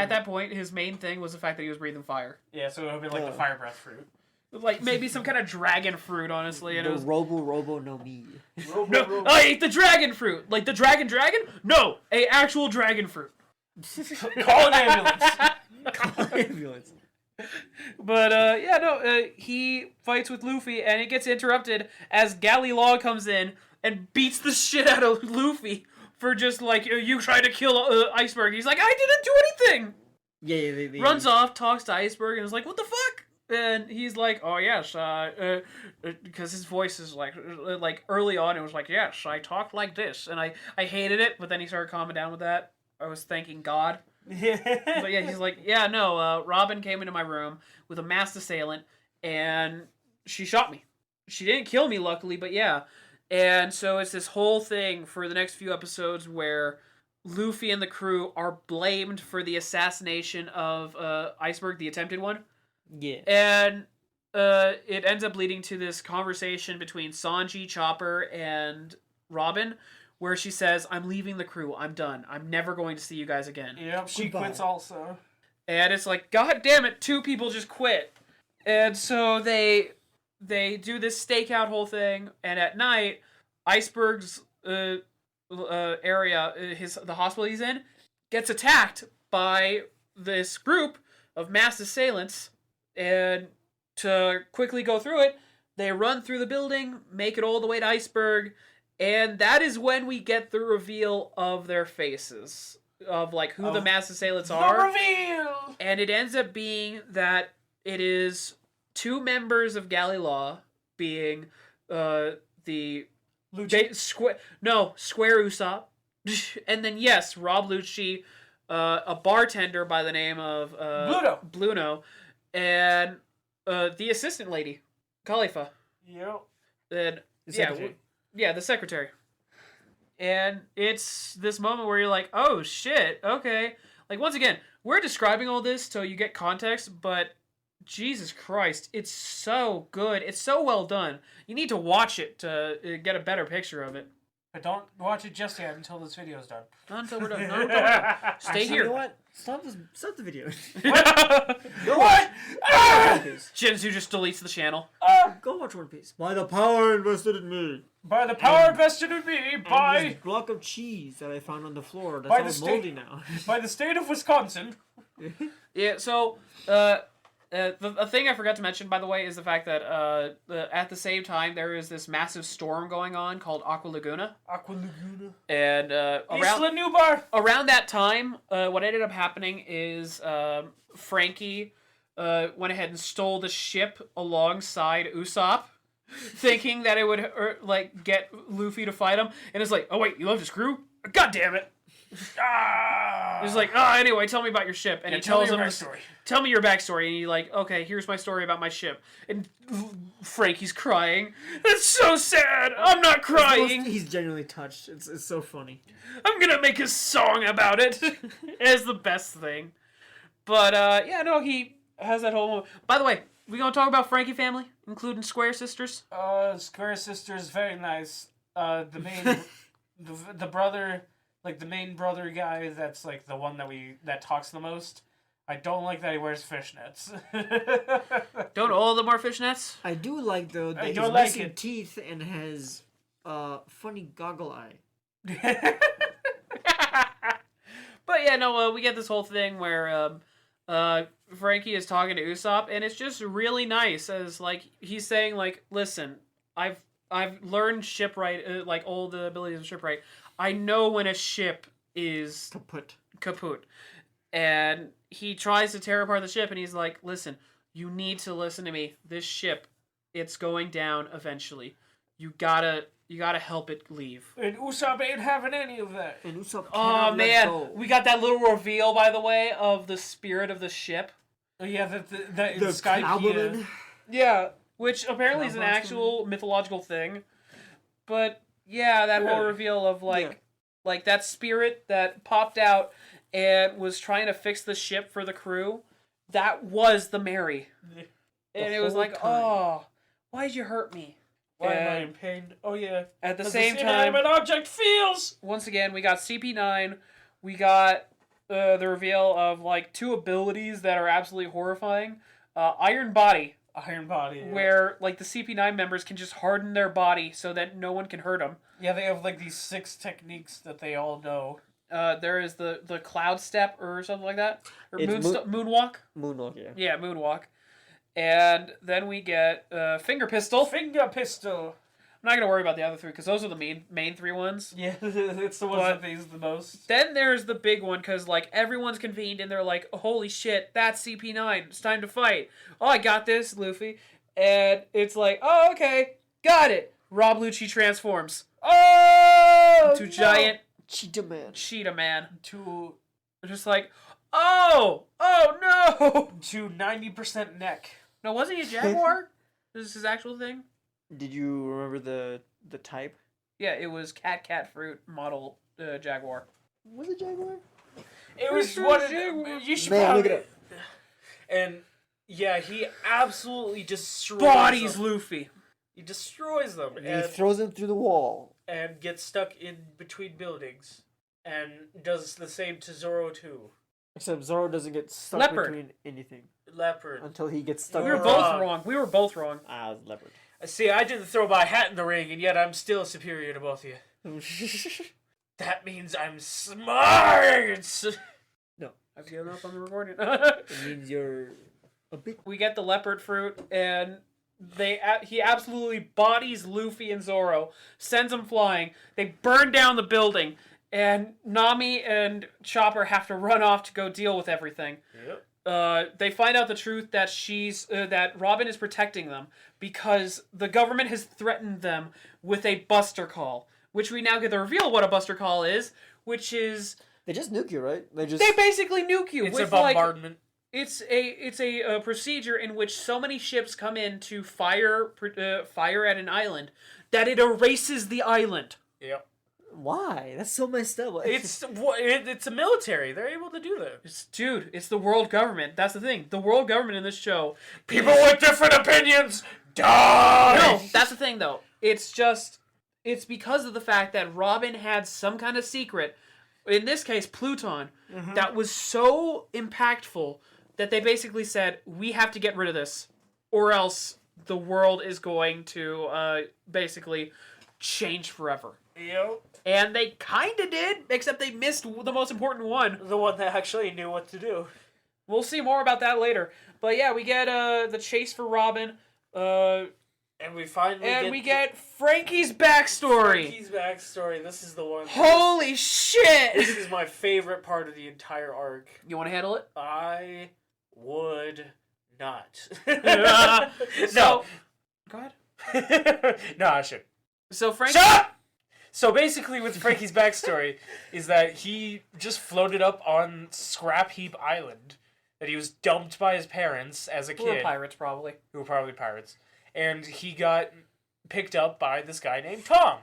that point, his main thing was the fact that he was breathing fire. Yeah, so it would have been like the fire breath fruit. Like maybe some kind of dragon fruit, honestly. And the Robo no me. No, I ate the dragon fruit. Like the dragon? No, a actual dragon fruit. Call an ambulance. Call an ambulance. But he fights with Luffy, and it gets interrupted as Galley Law comes in and beats the shit out of Luffy for just like, you tried to kill Iceberg. He's like, I didn't do anything. Yeah, they runs off, talks to Iceberg, and is like, what the fuck? And he's like, oh yes, because his voice is like early on it was like, yes, I talk like this, and I hated it, but then he started calming down with that. I was thanking God. But yeah, he's like, yeah, no, Robin came into my room with a masked assailant, and she shot me. She didn't kill me, luckily, but yeah. And so it's this whole thing for the next few episodes where Luffy and the crew are blamed for the assassination of Iceberg, the attempted one. Yeah. And it ends up leading to this conversation between Sanji, Chopper, and Robin, where she says, I'm leaving the crew. I'm done. I'm never going to see you guys again. Yep, she quits also. And it's like, God damn it, 2 people just quit. And so they do this stakeout whole thing, and at night, Iceberg's area, the hospital he's in, gets attacked by this group of masked assailants, and to quickly go through it, they run through the building, make it all the way to Iceberg, and that is when we get the reveal of their faces, of like who the masked assailants are. The reveal! And it ends up being that it is 2 members of Galley Law, being the Square Usopp, and then yes, Rob Lucci, a bartender by the name of Bluno, and the assistant lady, Khalifa. Yep. And the secretary. And it's this moment where you're like, oh shit, okay. Like, once again, we're describing all this so you get context, but Jesus Christ, it's so good. It's so well done. You need to watch it to get a better picture of it. But don't watch it just yet until this video's done. Not until we're done. No. Stay here. You know what? Stop the video. What? Jinzu just deletes the channel. Go watch One Piece. By the power invested in me. By the power invested in me. By this block of cheese that I found on the floor. That's all moldy now. By the state of Wisconsin. Yeah. So, the thing I forgot to mention, by the way, is the fact that at the same time there is this massive storm going on called Aqua Laguna. And around that time, what ended up happening is Frankie went ahead and stole the ship alongside Usopp, thinking that it would like get Luffy to fight him, and it's like, oh wait, you left his crew? God damn it! He's like, anyway, tell me about your ship, and he tells him tell me your backstory, and he's like, okay, here's my story about my ship, and Frankie's crying. That's so sad. I'm not crying. He's genuinely touched. It's so funny. I'm gonna make a song about it. It's the best thing. But he has that whole moment. By the way, we gonna talk about Frankie family, including Square Sisters? Square Sisters, very nice. The main, the brother, like the main brother guy, that's like the one that talks the most. I don't like that he wears fishnets. Don't all of them wear fishnets? I do like though that he's missing teeth and has funny goggle eye. But yeah, no, we get this whole thing where Frankie is talking to Usopp, and it's just really nice as like he's saying like, listen, I've learned shipwright, like all the abilities of shipwright. I know when a ship is kaput. And he tries to tear apart the ship, and he's like, listen, you need to listen to me. This ship, it's going down eventually. You gotta help it leave. And Usopp ain't having any of that. And Usopp cannot let go. We got that little reveal, by the way, of the spirit of the ship. Oh yeah, the Skype. Yeah, which apparently is an actual mythological thing. But yeah, that whole reveal of like that spirit that popped out and was trying to fix the ship for the crew, that was the Mary. And it was like, oh, why'd you hurt me? Why am I in pain? Oh yeah. At the same time, an object feels. Once again, we got CP9. We got the reveal of like two abilities that are absolutely horrifying. Iron Body. Yeah. Where like the CP9 members can just harden their body so that no one can hurt them. Yeah, they have like these 6 techniques that they all know. There is the cloud step or something like that, or moonwalk. Moonwalk, yeah. Yeah, moonwalk. And then we get finger pistol. I'm not gonna worry about the other 3 because those are the main 3 ones. Yeah, it's the ones that they use the most. Then there's the big one because like everyone's convened and they're like, holy shit, that's CP9. It's time to fight. Oh, I got this, Luffy. And it's like, oh, okay, got it. Rob Lucci transforms. Oh, to giant. Cheetah Man. To just like, oh no! To 90% neck. No, wasn't he a jaguar? This is his actual thing? Did you remember the type? Yeah, it was cat fruit model jaguar. Was it jaguar? It was what you should probably look it up. And yeah, he absolutely destroys bodies Luffy. He destroys them. And he throws them through the wall. And gets stuck in between buildings. And does the same to Zoro too. Except Zoro doesn't get stuck between anything. Leopard. Until he gets stuck. We were both wrong. Ah, it was Leopard. See, I didn't throw my hat in the ring, and yet I'm still superior to both of you. That means I'm smart! No. I've given up on the recording. It means you're a bit... We get the leopard fruit, and he absolutely bodies Luffy and Zoro, sends them flying. They burn down the building, and Nami and Chopper have to run off to go deal with everything. Yep. They find out the truth that that Robin is protecting them because the government has threatened them with a buster call, which we now get the reveal what a buster call is, which is they just nuke you, right? They basically nuke you. It's a bombardment. It's a procedure in which so many ships come in to fire at an island that it erases the island. Yep. Why? That's so messed up. It's a military. They're able to do that. It's the world government. That's the thing. The world government in this show. People with different opinions die. No, that's the thing though. It's because of the fact that Robin had some kind of secret, in this case Pluton, that was so impactful that they basically said, we have to get rid of this, or else the world is going to basically change forever. Yep. And they kind of did, except they missed the most important one. The one that actually knew what to do. We'll see more about that later. But yeah, we get the chase for Robin. And we finally get Frankie's backstory. This is the one. Holy shit! This is my favorite part of the entire arc. You want to handle it? I would not. So, go ahead. No, I should. So Frank. Shut up! So basically, with Frankie's backstory, is that he just floated up on Scrap Heap Island, that he was dumped by his parents as a kid. Who were pirates, probably. Who were probably pirates. And he got picked up by this guy named Tom.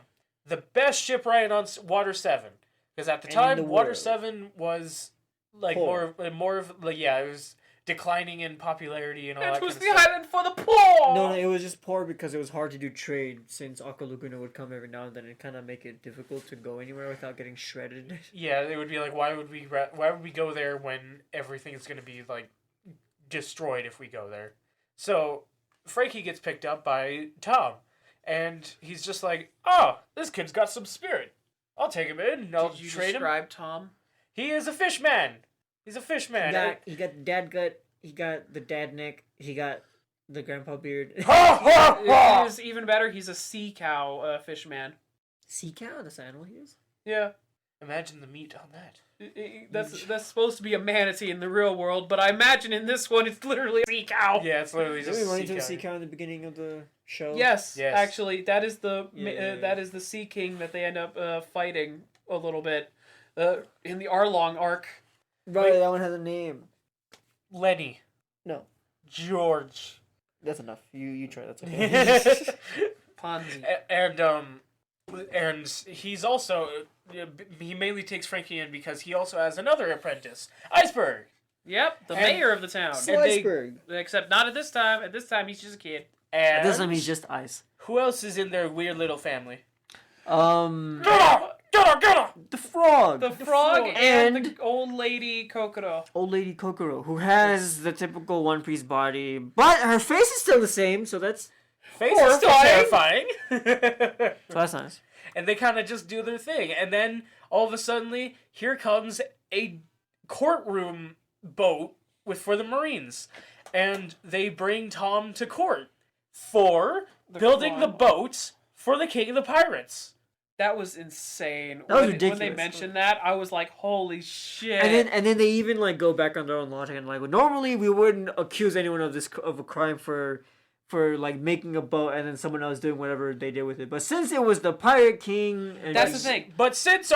The best shipwright on Water 7. Because at the time, Water 7 was like more of like, yeah, it was declining in popularity and all that kind of stuff. It was the island for the poor! No, it was just poor because it was hard to do trade since Aqua Laguna would come every now and then and kind of make it difficult to go anywhere without getting shredded. Yeah, it would be like, why would we go there when everything is going to be like destroyed if we go there? So Frankie gets picked up by Tom, and he's just like, oh, this kid's got some spirit. I'll take him in. I'll Did you trade describe him. Tom? He is a fish man. He's a fish man. He got the dad gut. He got the dad neck. He got the grandpa beard. It is even better. He's a sea cow fish man. Sea cow? That's an animal he is? Yeah. Imagine the meat on that. That's supposed to be a manatee in the real world, but I imagine in this one it's literally a sea cow. Yeah, it's literally just Did we run into a sea cow in the beginning of the show? Yes. Actually, that is the Yeah. that is the Sea King that they end up fighting a little bit in the Arlong arc. Right, that one has a name. Lenny. No. George. That's enough. You try. That's okay. Ponzi. And he's also he mainly takes Frankie in because he also has another apprentice, Iceberg. Yep, the mayor of the town. Iceberg. Except not at this time. At this time, he's just a kid. And This time he's just ice. who else is in their weird little family? The frog. The frog and And the old lady Kokoro. old lady Kokoro, who has the typical One Piece body, but her face is still the same, so that's Face is still terrifying. so that's nice. And they kind of just do their thing. And then, all of a sudden, here comes a courtroom boat for the Marines. And they bring Tom to court for building the boat for the King of the Pirates. That was insane. That was When ridiculous. they mentioned that, I was like, "Holy shit!" And then they even like go back on their own logic and like, well, normally we wouldn't accuse anyone of a crime for like making a boat and then someone else doing whatever they did with it. But since it was the Pirate King, and That's the thing. But since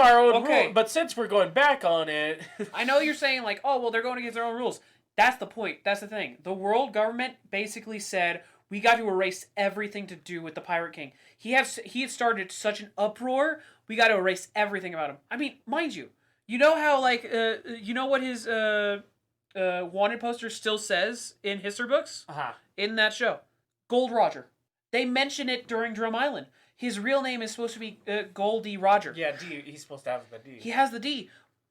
since we're going back on it, I know you're saying like, "Oh, well, they're going against their own rules." That's the point. That's the thing. The world government basically said we got to erase everything to do with the Pirate King. He had started such an uproar. We got to erase everything about him. I mean, mind you, you know how like you know what his wanted poster still says in history books in that show. Gold Roger. They mention it during Drum Island. His real name is supposed to be Goldie Roger. yeah, D. He's supposed to have the D. He has the D.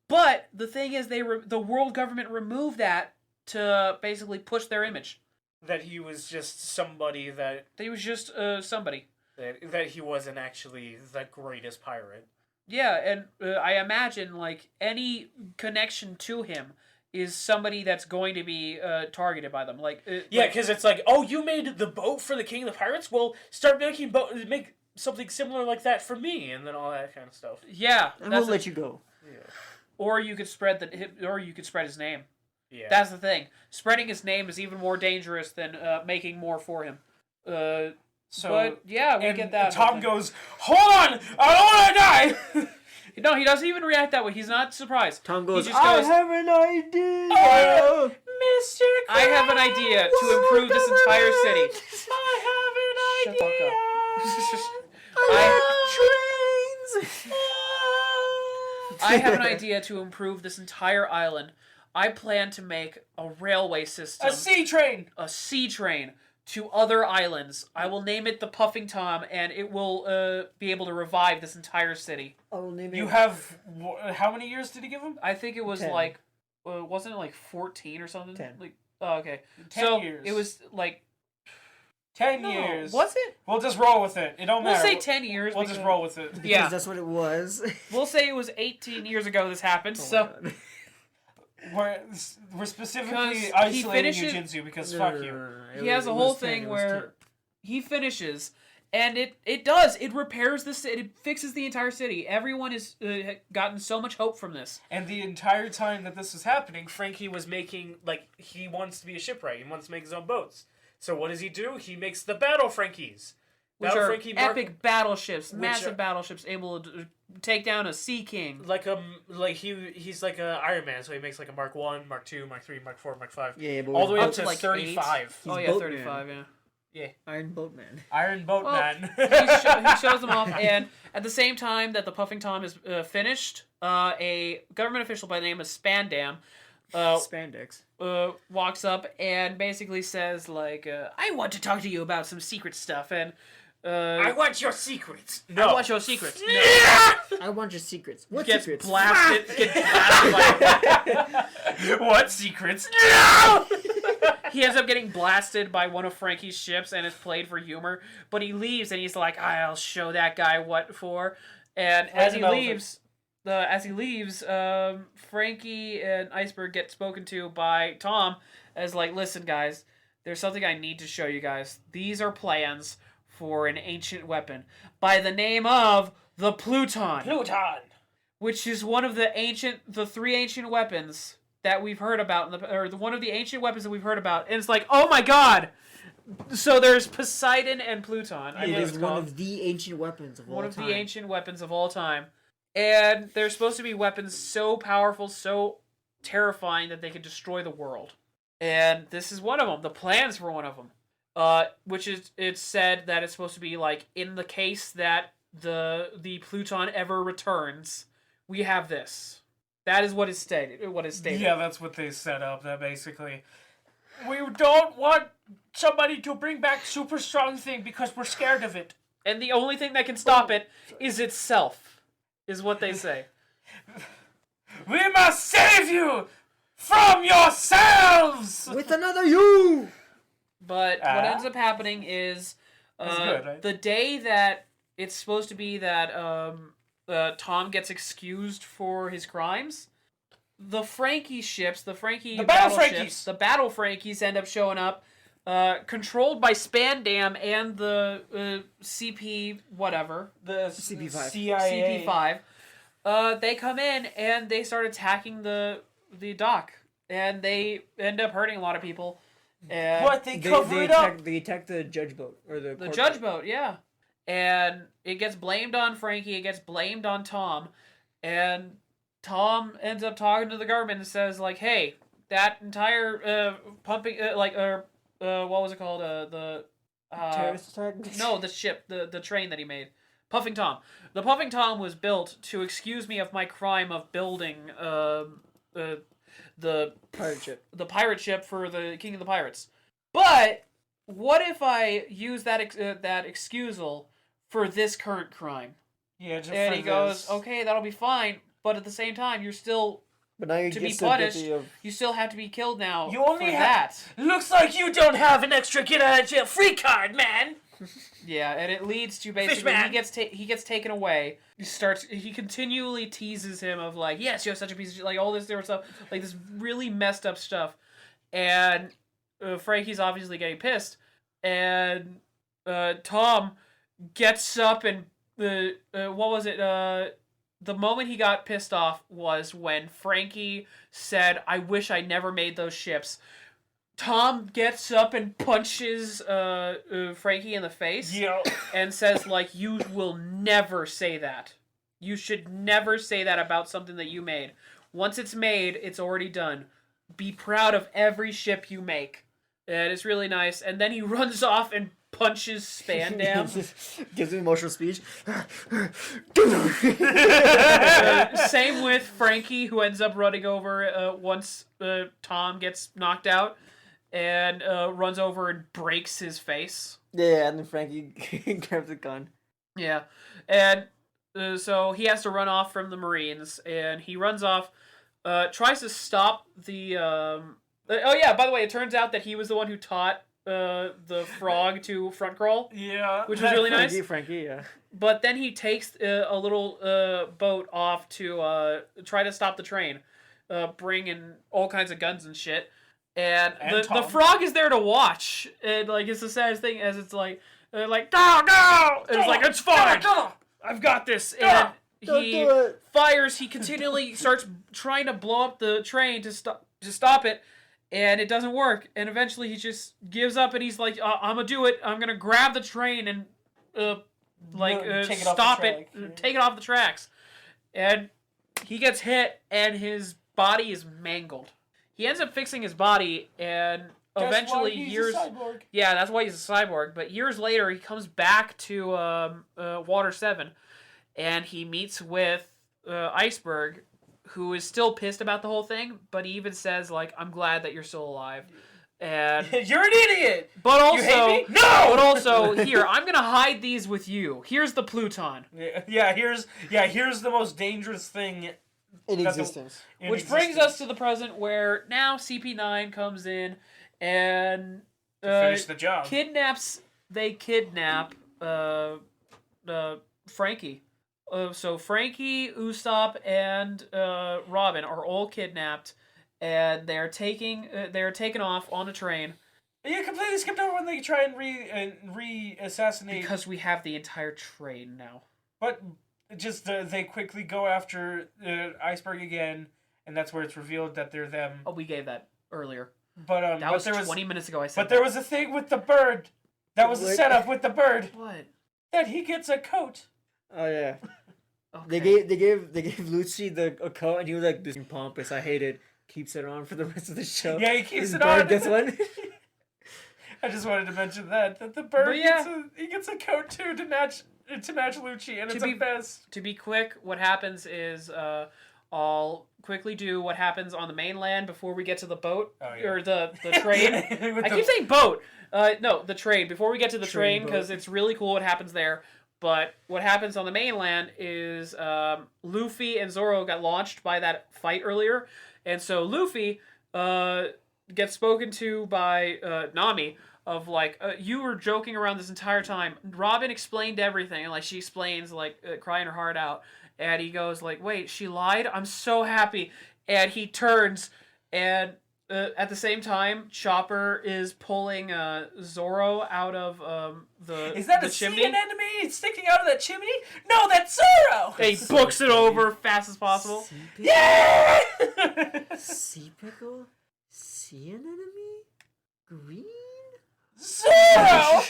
But the thing is, the world government removed that to basically push their image. That he was just somebody that He was just somebody. that he wasn't actually the greatest pirate. Yeah, and I imagine like any connection to him is somebody that's going to be targeted by them. Like Because it's like, oh, you made the boat for the King of the Pirates? Well, start make something similar like that for me, and then all that kind of stuff. Yeah, and we'll let you go. Yeah. Or you could spread his name. Yeah. That's the thing. Spreading his name is even more dangerous than making more for him. But yeah, we get that. Tom goes, hold on, I don't want to die. No, he doesn't even react that way. He's not surprised. Tom goes, He just goes, I have an idea. Mr. I have an idea to improve this entire city. I have an idea. I have an idea to improve this entire island. I plan to make a railway system. A sea train. A sea train to other islands. I will name it the Puffing Tom, and it will be able to revive this entire city. I will name it. You have how many years did he give him? I think it was 10. like, wasn't it like 14 or something? 10. Like, oh, okay. 10 years. It was like 10 no, years. Was it? We'll just roll with it. It don't We'll matter. say 10 years. We'll just roll with it. because yeah. that's what it was. We'll say it was 18 years ago this happened. We're specifically Because isolating he finishes- Yujinsu because fuck you. He has a whole thing where he finishes, And it does. It repairs the city. It fixes the entire city. Everyone has gotten so much hope from this. And the entire time that this was happening, Frankie was making, like, he wants to be a shipwright. He wants to make his own boats. So what does he do? He makes the Battle Frankies. Which are epic battleships, massive battleships, able to take down a Sea King. He's like a Iron Man, so he makes like a Mark 1, Mark 2, Mark 3, Mark 4, Mark 5. Yeah, but all the way up to to like 35. Oh yeah, 35, yeah. Yeah. Iron Boatman. Iron Boatman. He shows them off, and at the same time that the Puffing Tom is finished, a government official by the name of Spandam Spandex. Walks up and basically says, like, I want to talk to you about some secret stuff, and I want your secrets. No. I want your secrets. No. I want your secrets. What gets secrets? Blasted by... What secrets? No! He ends up getting blasted by one of Frankie's ships, and it's played for humor. But he leaves, and he's like, "I'll show that guy what for." And as he leaves, Frankie and Iceberg get spoken to by Tom as like, "Listen, guys, there's something I need to show you guys. These are plans for an ancient weapon by the name of the Pluton." Pluton, which is one of the three ancient weapons that we've heard about, one of the ancient weapons that we've heard about, and it's like, oh my god! So there's Poseidon and Pluton. It is one of the ancient weapons of all time. One of the ancient weapons of all time, and they're supposed to be weapons so powerful, so terrifying that they could destroy the world. And this is one of them. The plans for one of them, which is it's said that it's supposed to be like in the case that the Pluton ever returns, we have this. That is what is stated. Yeah, that's what they set up. That basically, we don't want somebody to bring back super strong thing because we're scared of it. And the only thing that can stop it is itself, is what they say. We must save you from yourselves! With another you! But what ends up happening is good, right? the day that it's supposed to be that Tom gets excused for his crimes, the Frankie ships, the battle Frankies, the battle Frankies end up showing up, controlled by Spandam and the CP whatever, the CP5. CIA. CP5. They come in and they start attacking the dock, and they end up hurting a lot of people. And what they cover it up? They attack the judge boat or the judge boat, yeah. And it gets blamed on Frankie. It gets blamed on Tom, and Tom ends up talking to the government and says, like, "Hey, that entire pumping, what was it called? The terrorist attack? No, the ship, the train that he made, Puffing Tom. The Puffing Tom was built to excuse me of my crime of building the pirate ship for the King of the Pirates. But what if I use that excusal for this current crime?" Yeah, just and for he goes, this. "Okay, that'll be fine, but at the same time, you're still But now you to be punished. You still have to be killed now. You only for that. Looks like you don't have an extra get out of jail free card, man. Yeah, and it leads to basically he gets taken away. He continually teases him of like, yes, you're such a piece of shit, like all this different stuff, like this really messed up stuff, and Frankie's obviously getting pissed, and Tom gets up and what was it? The moment he got pissed off was when Frankie said, "I wish I never made those ships." Tom gets up and punches Frankie in the face and says, like, "You will never say that. You should never say that about something that you made. Once it's made, it's already done. Be proud of every ship you make." And it's really nice. And then he runs off and punches Spandam. Gives an emotional speech. Same with Frankie, who ends up running over once Tom gets knocked out, and runs over and breaks his face. Yeah, and then Frankie grabs a gun. Yeah, and so he has to run off from the Marines, and he runs off, tries to stop the... oh yeah, by the way, it turns out that he was the one who taught the frog to front crawl. Yeah. Which was really nice. Frankie, yeah. But then he takes a little boat off to try to stop the train, bringing all kinds of guns and shit. And the frog is there to watch. And, like, it's the saddest thing, as it's like, They're like, no! And it's like, it's fine. I've got this. And he fires. He continually starts trying to blow up the train to stop it. And it doesn't work. And eventually he just gives up and he's like, I'm going to do it. I'm going to grab the train and stop it. Take it off the tracks. And he gets hit and his body is mangled. He ends up fixing his body and eventually that's why he's a cyborg. But years later he comes back to Water 7 and he meets with Iceberg, who is still pissed about the whole thing, but he even says, like, I'm glad that you're still alive. And you're an idiot! But also, you hate me? No! But also, here, I'm gonna hide these with you. Here's the Pluton. Here's the most dangerous thing in existence. Which brings us to the present where now CP9 comes in and finish the job. They kidnap Frankie. So Frankie, Usopp, and Robin are all kidnapped, and they're taken off on a train. You completely skipped over when they try and re-assassinate. Because we have the entire train now. But just they quickly go after Iceberg again, and that's where it's revealed that they're them. Oh, we gave that earlier. But that was 20 minutes ago. I said. But there was a thing with the bird. That was the setup with the bird. What? That he gets a coat. Oh yeah. Okay. They gave Lucci a coat and he was like, this is pompous, I hate it. Keeps it on for the rest of the show. Yeah, he keeps it bird on. Gets one. I just wanted to mention that the bird gets a coat too to match Lucci, and it's the best. To be quick, what happens is I'll quickly do what happens on the mainland before we get to the boat or the train. I keep saying boat. No, the train. Before we get to the train, because it's really cool what happens there. But what happens on the mainland is Luffy and Zoro got launched by that fight earlier. And so Luffy gets spoken to by Nami of like, you were joking around this entire time. Robin explained everything. And like she explains like crying her heart out. And he goes like, wait, she lied? I'm so happy. And he turns and at the same time, Chopper is pulling Zoro out of the Is that the a chimney. sea anemone sticking out of that chimney? No, that's Zoro! And he books it over fast as possible. Yeah! Sea pickle? Sea anemone? Green? Zoro!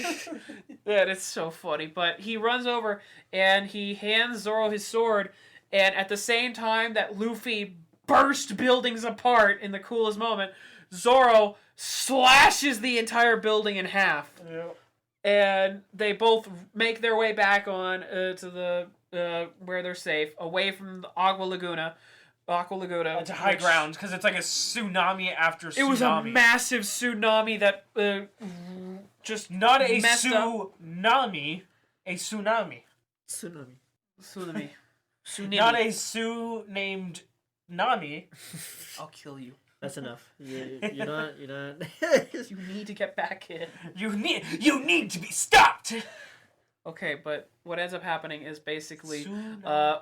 Yeah, it's so funny. But he runs over and he hands Zoro his sword, and at the same time that Luffy burst buildings apart in the coolest moment, Zoro slashes the entire building in half. Yep. And they both make their way back on to the where they're safe, away from the Aqua Laguna. To high ground, because it's like a tsunami after tsunami. It was a massive tsunami that just not a tsunami. A tsunami. Tsunami. Not a Sue named Nami. I'll kill you. That's enough. You're not. You need to get back in. You need to be stopped. Okay, but what ends up happening is basically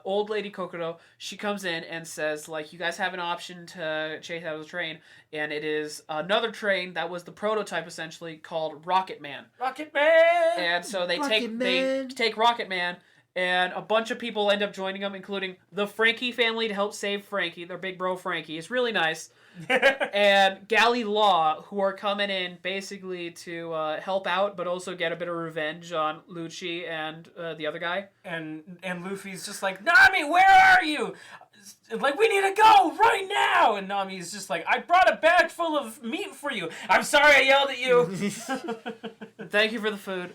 old lady Kokoro, she comes in and says, like, you guys have an option to chase out of the train, and it is another train that was the prototype, essentially, called Rocket Man. Rocket Man! And so they take Rocket Man, and a bunch of people end up joining them, including the Frankie family to help save Frankie, their big bro Frankie. It's really nice. And Galley Law, who are coming in basically to help out, but also get a bit of revenge on Lucci and the other guy. And Luffy's just like, Nami, where are you? Like, we need to go right now. And Nami's just like, I brought a bag full of meat for you. I'm sorry I yelled at you. Thank you for the food.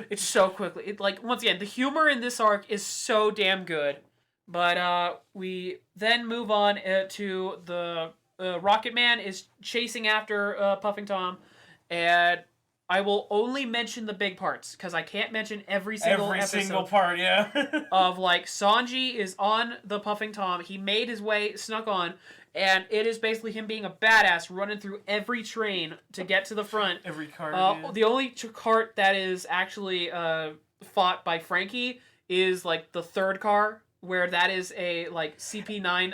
It's so quickly. Once again, the humor in this arc is so damn good. But we then move on to the Rocket Man is chasing after Puffing Tom, and I will only mention the big parts because I can't mention every single part, yeah. of like Sanji is on the Puffing Tom. He made his way, snuck on, and it is basically him being a badass running through every train to get to the front. Every cart. The only cart that is actually fought by Frankie is like the third car, where that is a like CP9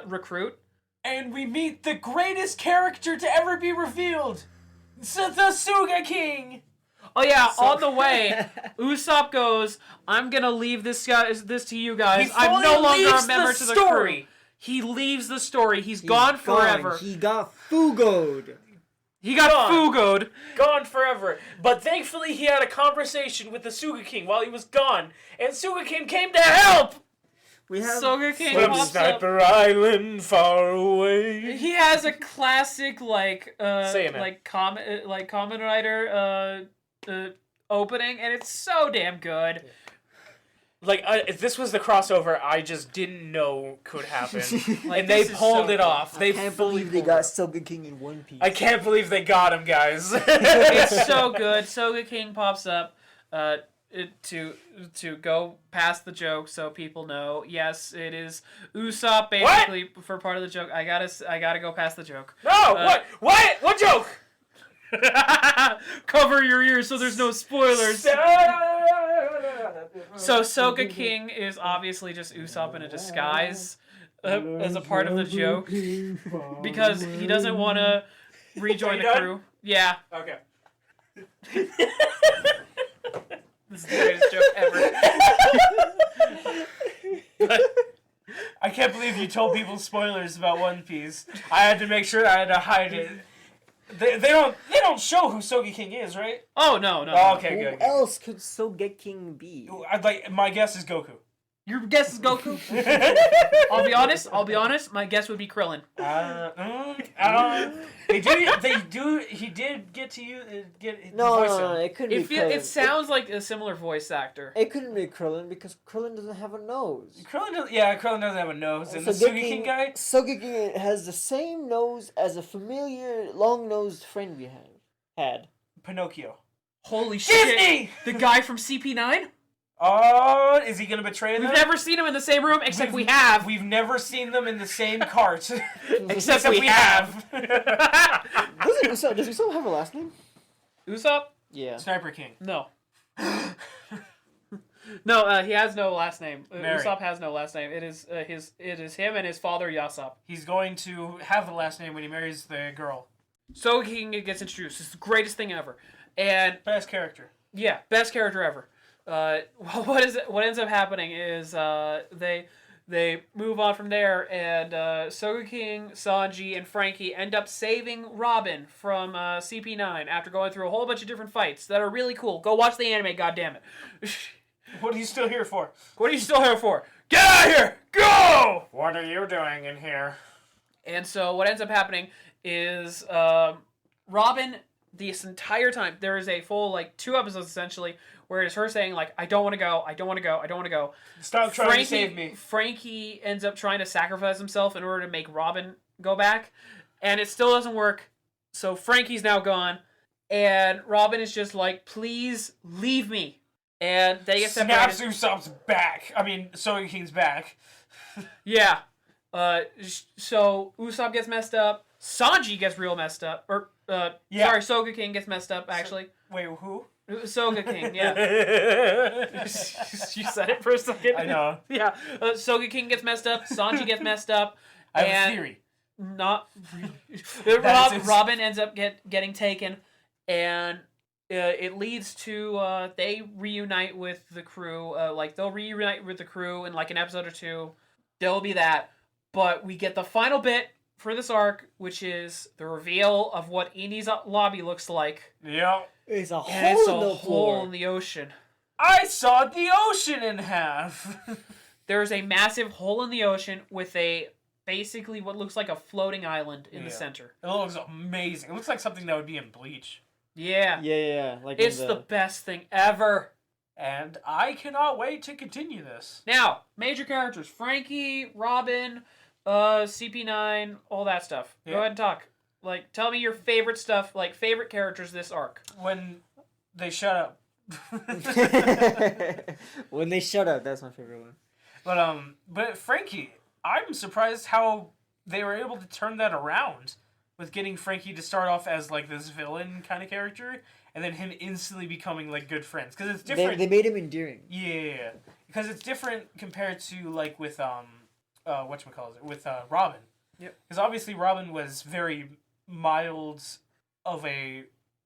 recruit. And we meet the greatest character to ever be revealed, the Suga King. Oh yeah, on the way, Usopp goes, "I'm gonna leave this to you guys. I'm no longer a member to the crew." He leaves the story. He's gone forever. He got fugoed. He got fugoed. Gone forever. But thankfully he had a conversation with the Suga King while he was gone. And Suga King came to help! We have Suga King From pops Sniper up. Island far away. He has a classic Say it, man. Kamen Rider opening, and it's so damn good. Like, if this was the crossover I just didn't know could happen. Like, and they this is pulled so it good. off. They I can't fully believe they pulled got it Soga King in One Piece. I can't believe they got him, guys. It's so good. Soga King pops up to go past the joke, so people know. Yes, it is Usopp basically for part of the joke. I gotta go past the joke. No, what joke? Cover your ears so there's no spoilers. So Soga King is obviously just Usopp in a disguise as a part of the joke because he doesn't want to rejoin the crew. Yeah. Okay. This is the greatest joke ever. But I can't believe you told people spoilers about One Piece. I had to make sure I had to hide it. They don't show who Soga King is, right? Oh no. Oh, okay, Who good. else could Soga King be? My guess is Goku. Your guess is Goku? I'll be honest, my guess would be Krillin. He did get to get No, it couldn't be Krillin. It sounds like a similar voice actor. It couldn't be Krillin because Krillin doesn't have a nose. Krillin doesn't have a nose. And the Suga King guy? Soga King has the same nose as a familiar long-nosed friend we had. Pinocchio. Holy shit. Disney! The guy from CP9? Oh, is he gonna betray them? We've never seen him in the same room, except we have. We've never seen them in the same cart. Except we have. Does Usopp have a last name? Usopp? Yeah. Sniper King. No. No, he has no last name. Mary. Usopp has no last name. It is him and his father Yasopp. He's going to have the last name when he marries the girl. Soga King gets introduced. It's the greatest thing ever. And Best character. yeah, best character ever. What ends up happening is they move on from there, and Soga King, Sanji, and Frankie end up saving Robin from CP9 after going through a whole bunch of different fights that are really cool. Go watch the anime, goddammit. What are you still here for? What are you still here for? Get out of here! Go! What are you doing in here? And so what ends up happening is Robin, this entire time, there is a full 2 episodes essentially, where it's her saying I don't want to go, I don't want to go, I don't want to go. Stop trying to save me. Frankie ends up trying to sacrifice himself in order to make Robin go back, and it still doesn't work. So Frankie's now gone, and Robin is just please leave me. And they get separated. Snaps Usopp's back. I mean, Soga King's back. Yeah. So Usopp gets messed up. Sanji gets real messed up. Sorry, Soga King gets messed up, actually. Wait, who? Soga King, yeah. You said it for a second. I know. Yeah. Soga King gets messed up. Sanji gets messed up. I have a theory. Not Robin ends up getting taken, and it leads to they reunite with the crew. They'll reunite with the crew in an episode or 2. There'll be that, but we get the final bit for this arc, which is the reveal of what Eni's lobby looks like. Yep. It's a And hole it's in a the hole floor. in the ocean. I sawed the ocean in half. There's a massive hole in the ocean with basically what looks like a floating island in the center. It looks amazing. It looks like something that would be in Bleach. Yeah. Yeah. It's the best thing ever. And I cannot wait to continue this. Now, major characters. Frankie, Robin, CP9, all that stuff. Yeah. Go ahead and talk. Tell me your favorite stuff, favorite characters this arc. When they shut up. When they shut up, that's my favorite one. But Frankie, I'm surprised how they were able to turn that around with getting Frankie to start off as this villain kind of character, and then him instantly becoming good friends. Because it's different. They made him endearing. Yeah, because it's different compared to with whatchamacallit, with Robin. Yep. Because obviously Robin was very mild of a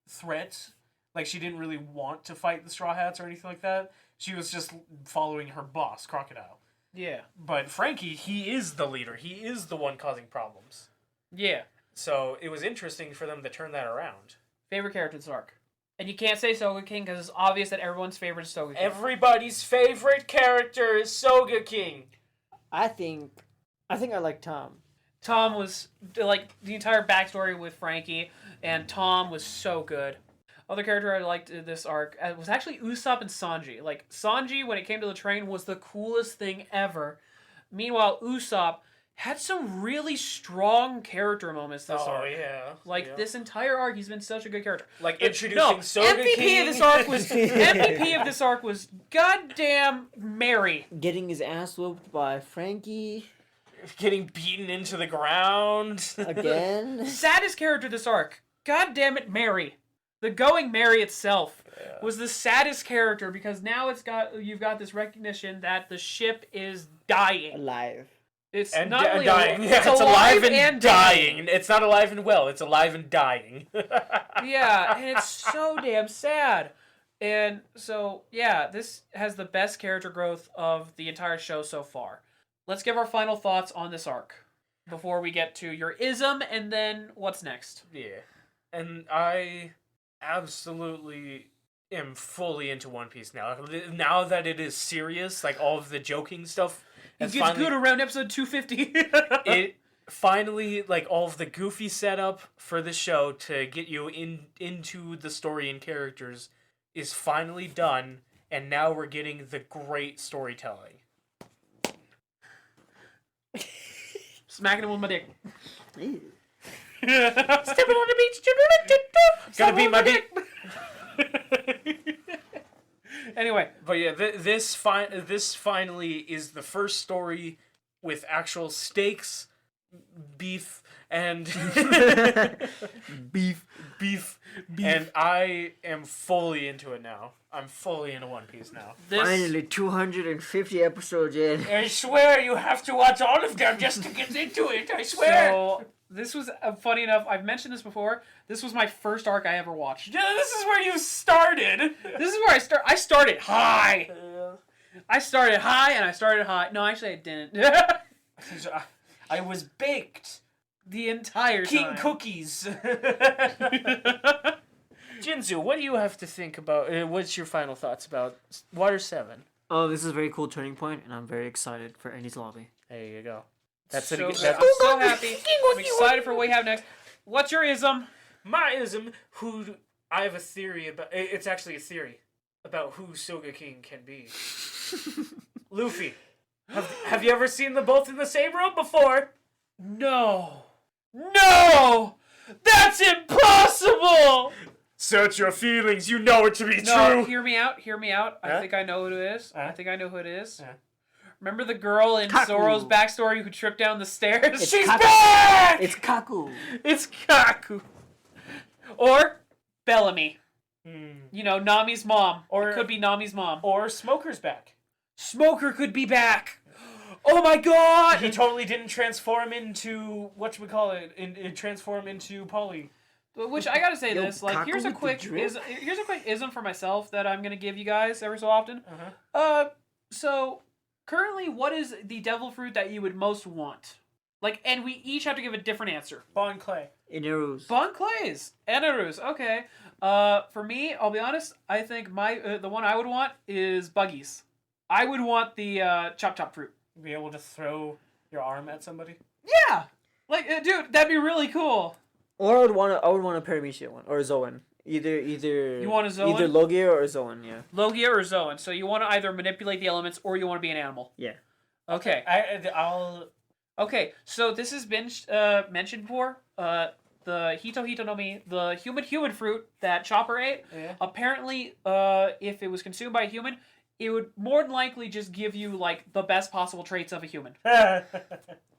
threat. Like, she didn't really want to fight the Straw Hats or anything like that. She was just following her boss, Crocodile. Yeah. But Frankie, he is the leader. He is the one causing problems. Yeah. So it was interesting for them to turn that around. Favorite character in this arc. And you can't say Soga King because it's obvious that everyone's favorite is Soga King. Everybody's favorite character is Soga King. I think I like Tom. Tom was, like, the entire backstory with Frankie, and Tom was so good. Other character I liked in this arc was actually Usopp and Sanji. Like, Sanji, when it came to the train, was the coolest thing ever. Meanwhile, Usopp had some really strong character moments this arc. Oh, yeah. Like, this entire arc, he's been such a good character. Like, introducing Soga MVP King. of this arc was MVP of this arc was goddamn Mary. Getting his ass whooped by Frankie Getting beaten into the ground. again. Saddest character this arc. God damn it, Mary. The going Mary itself was the saddest character because now you've got this recognition that the ship is dying. Alive. It's And not only dying. It's It's alive and dying. It's not alive and well. It's alive and dying. Yeah, and it's so damn sad. And so, yeah, this has the best character growth of the entire show so far. Let's give our final thoughts on this arc before we get to your ism and then what's next. Yeah. And I absolutely am fully into One Piece now. Now that it is serious, like all of the joking stuff. It gets good around episode 250. It finally, like all of the goofy setup for the show to get you into the story and characters is finally done, and now we're getting the great storytelling. Smacking him with my dick. Ew. Stepping on the beach. Gotta beat my dick. Anyway, But yeah, this finally is the first story with actual stakes, beef, and beef, and I am fully into it now. I'm fully into One Piece now. Finally, 250 episodes in. I swear you have to watch all of them just to get into it. I swear. So this was funny enough. I've mentioned this before. This was my first arc I ever watched. Yeah, this is where you started. This is where I started high. I started high and I started high. No, actually I didn't. I was baked. The entire King time. cookies. Jinzu, what do you have to think about? What's your final thoughts about Water 7? Oh, this is a very cool turning point, and I'm very excited for Annie's lobby. There you go. That's so, it. I'm so happy. I'm excited for what we have next. What's your ism? My ism, I have a theory about. It's actually a theory about who Soga King can be. Luffy. Have you ever seen them both in the same room before? No. No! That's impossible! Search your feelings. You know it to be No, true. hear me out. I Huh? think I know who it is. Huh? I think I know who it is. Huh? Remember the girl in Kaku. Zoro's backstory who tripped down the stairs? It's She's Kaku. back! It's Kaku. It's Kaku. Or Bellamy. Hmm. You know, Nami's mom. Or- It could be Nami's mom. Or Smoker's back. Smoker could be back. Oh my god! He totally didn't transform into whatchamacallit, and transform into Polly. Which I gotta say Yo, this, like Kaku here's a with the quick drip? here's a quick ism for myself that I'm gonna give you guys every so often. Uh-huh. So currently, what is the devil fruit that you would most want? Like, and we each have to give a different answer. Bon Clay. Inerus. Bon Clays, Enerus. Okay. For me, I'll be honest. I think the one I would want is Buggies. I would want the chop fruit. Be able to throw your arm at somebody. Yeah. Like, dude, that'd be really cool. Or I would want a Paramecia one or a Zoan. Either You want a Zoan? Either Logia or Zoan. Yeah. Logia or Zoan. So you want to either manipulate the elements or you want to be an animal. Yeah. Okay. I'll. Okay, so this has been mentioned before. The Hito no Mi, the human fruit that Chopper ate. Yeah. Apparently, if it was consumed by a human, it would more than likely just give you like the best possible traits of a human.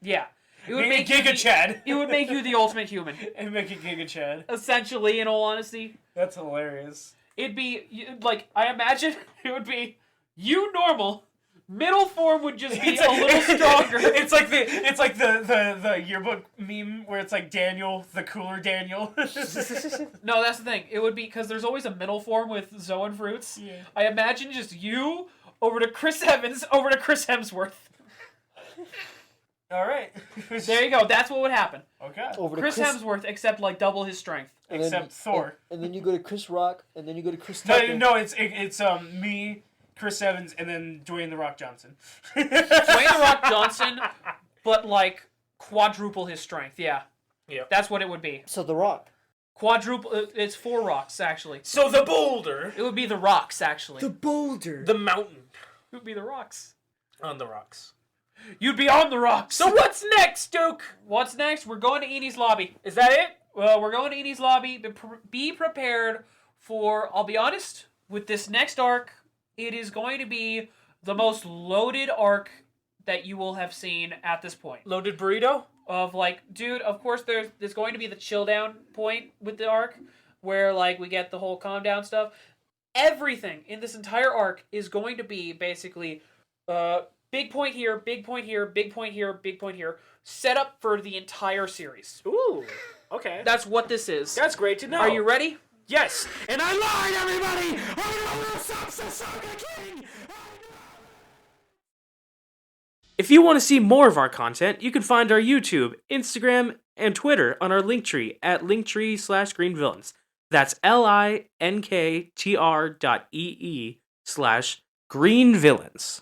Yeah, it would make you Giga Chad. It would make you the ultimate human. And make it Giga Chad. Essentially, in all honesty, That's hilarious. it'd be like I imagine it would be you normal, Middle form would just be It's a little stronger. It's like the yearbook meme where it's like Daniel, the cooler Daniel. No, that's the thing. It would be because there's always a middle form with Zoan fruits. Yeah. I imagine just you over to Chris Evans over to Chris Hemsworth. All right. There you go. That's what would happen. Okay. Over to Chris Hemsworth, except like double his strength. and then- Except Thor. And then you go to Chris Rock, and then you go to Chris Tucker. No, it's me, Chris Evans, and then Dwayne the Rock Johnson. Dwayne the Rock Johnson, but like quadruple his strength. Yeah. Yeah. That's what it would be. So The Rock. Quadruple. It's 4 rocks actually. So the boulder, It would be the rocks actually. The boulder. the mountain It would be the rocks. on the rocks. You'd be on the rocks. So what's next, Duke? What's next? We're going to Edie's lobby. Is that it? Well, we're going to Edie's lobby. Be prepared for. I'll be honest with this next arc. It is going to be the most loaded arc that you will have seen at this point. Loaded burrito? Of like, dude, of course there's going to be the chill down point with the arc where like we get the whole calm down stuff. Everything in this entire arc is going to be basically big point here, big point here, big point here, big point here, set up for the entire series. Ooh. Okay. That's what this is. That's great to know. Are you ready? Yes. And I lied, everybody. I know Usopp's the Saga King. If you want to see more of our content, you can find our YouTube, Instagram, and Twitter on our Linktree at linktree/greenvillains. That's linktr.ee/greenvillains.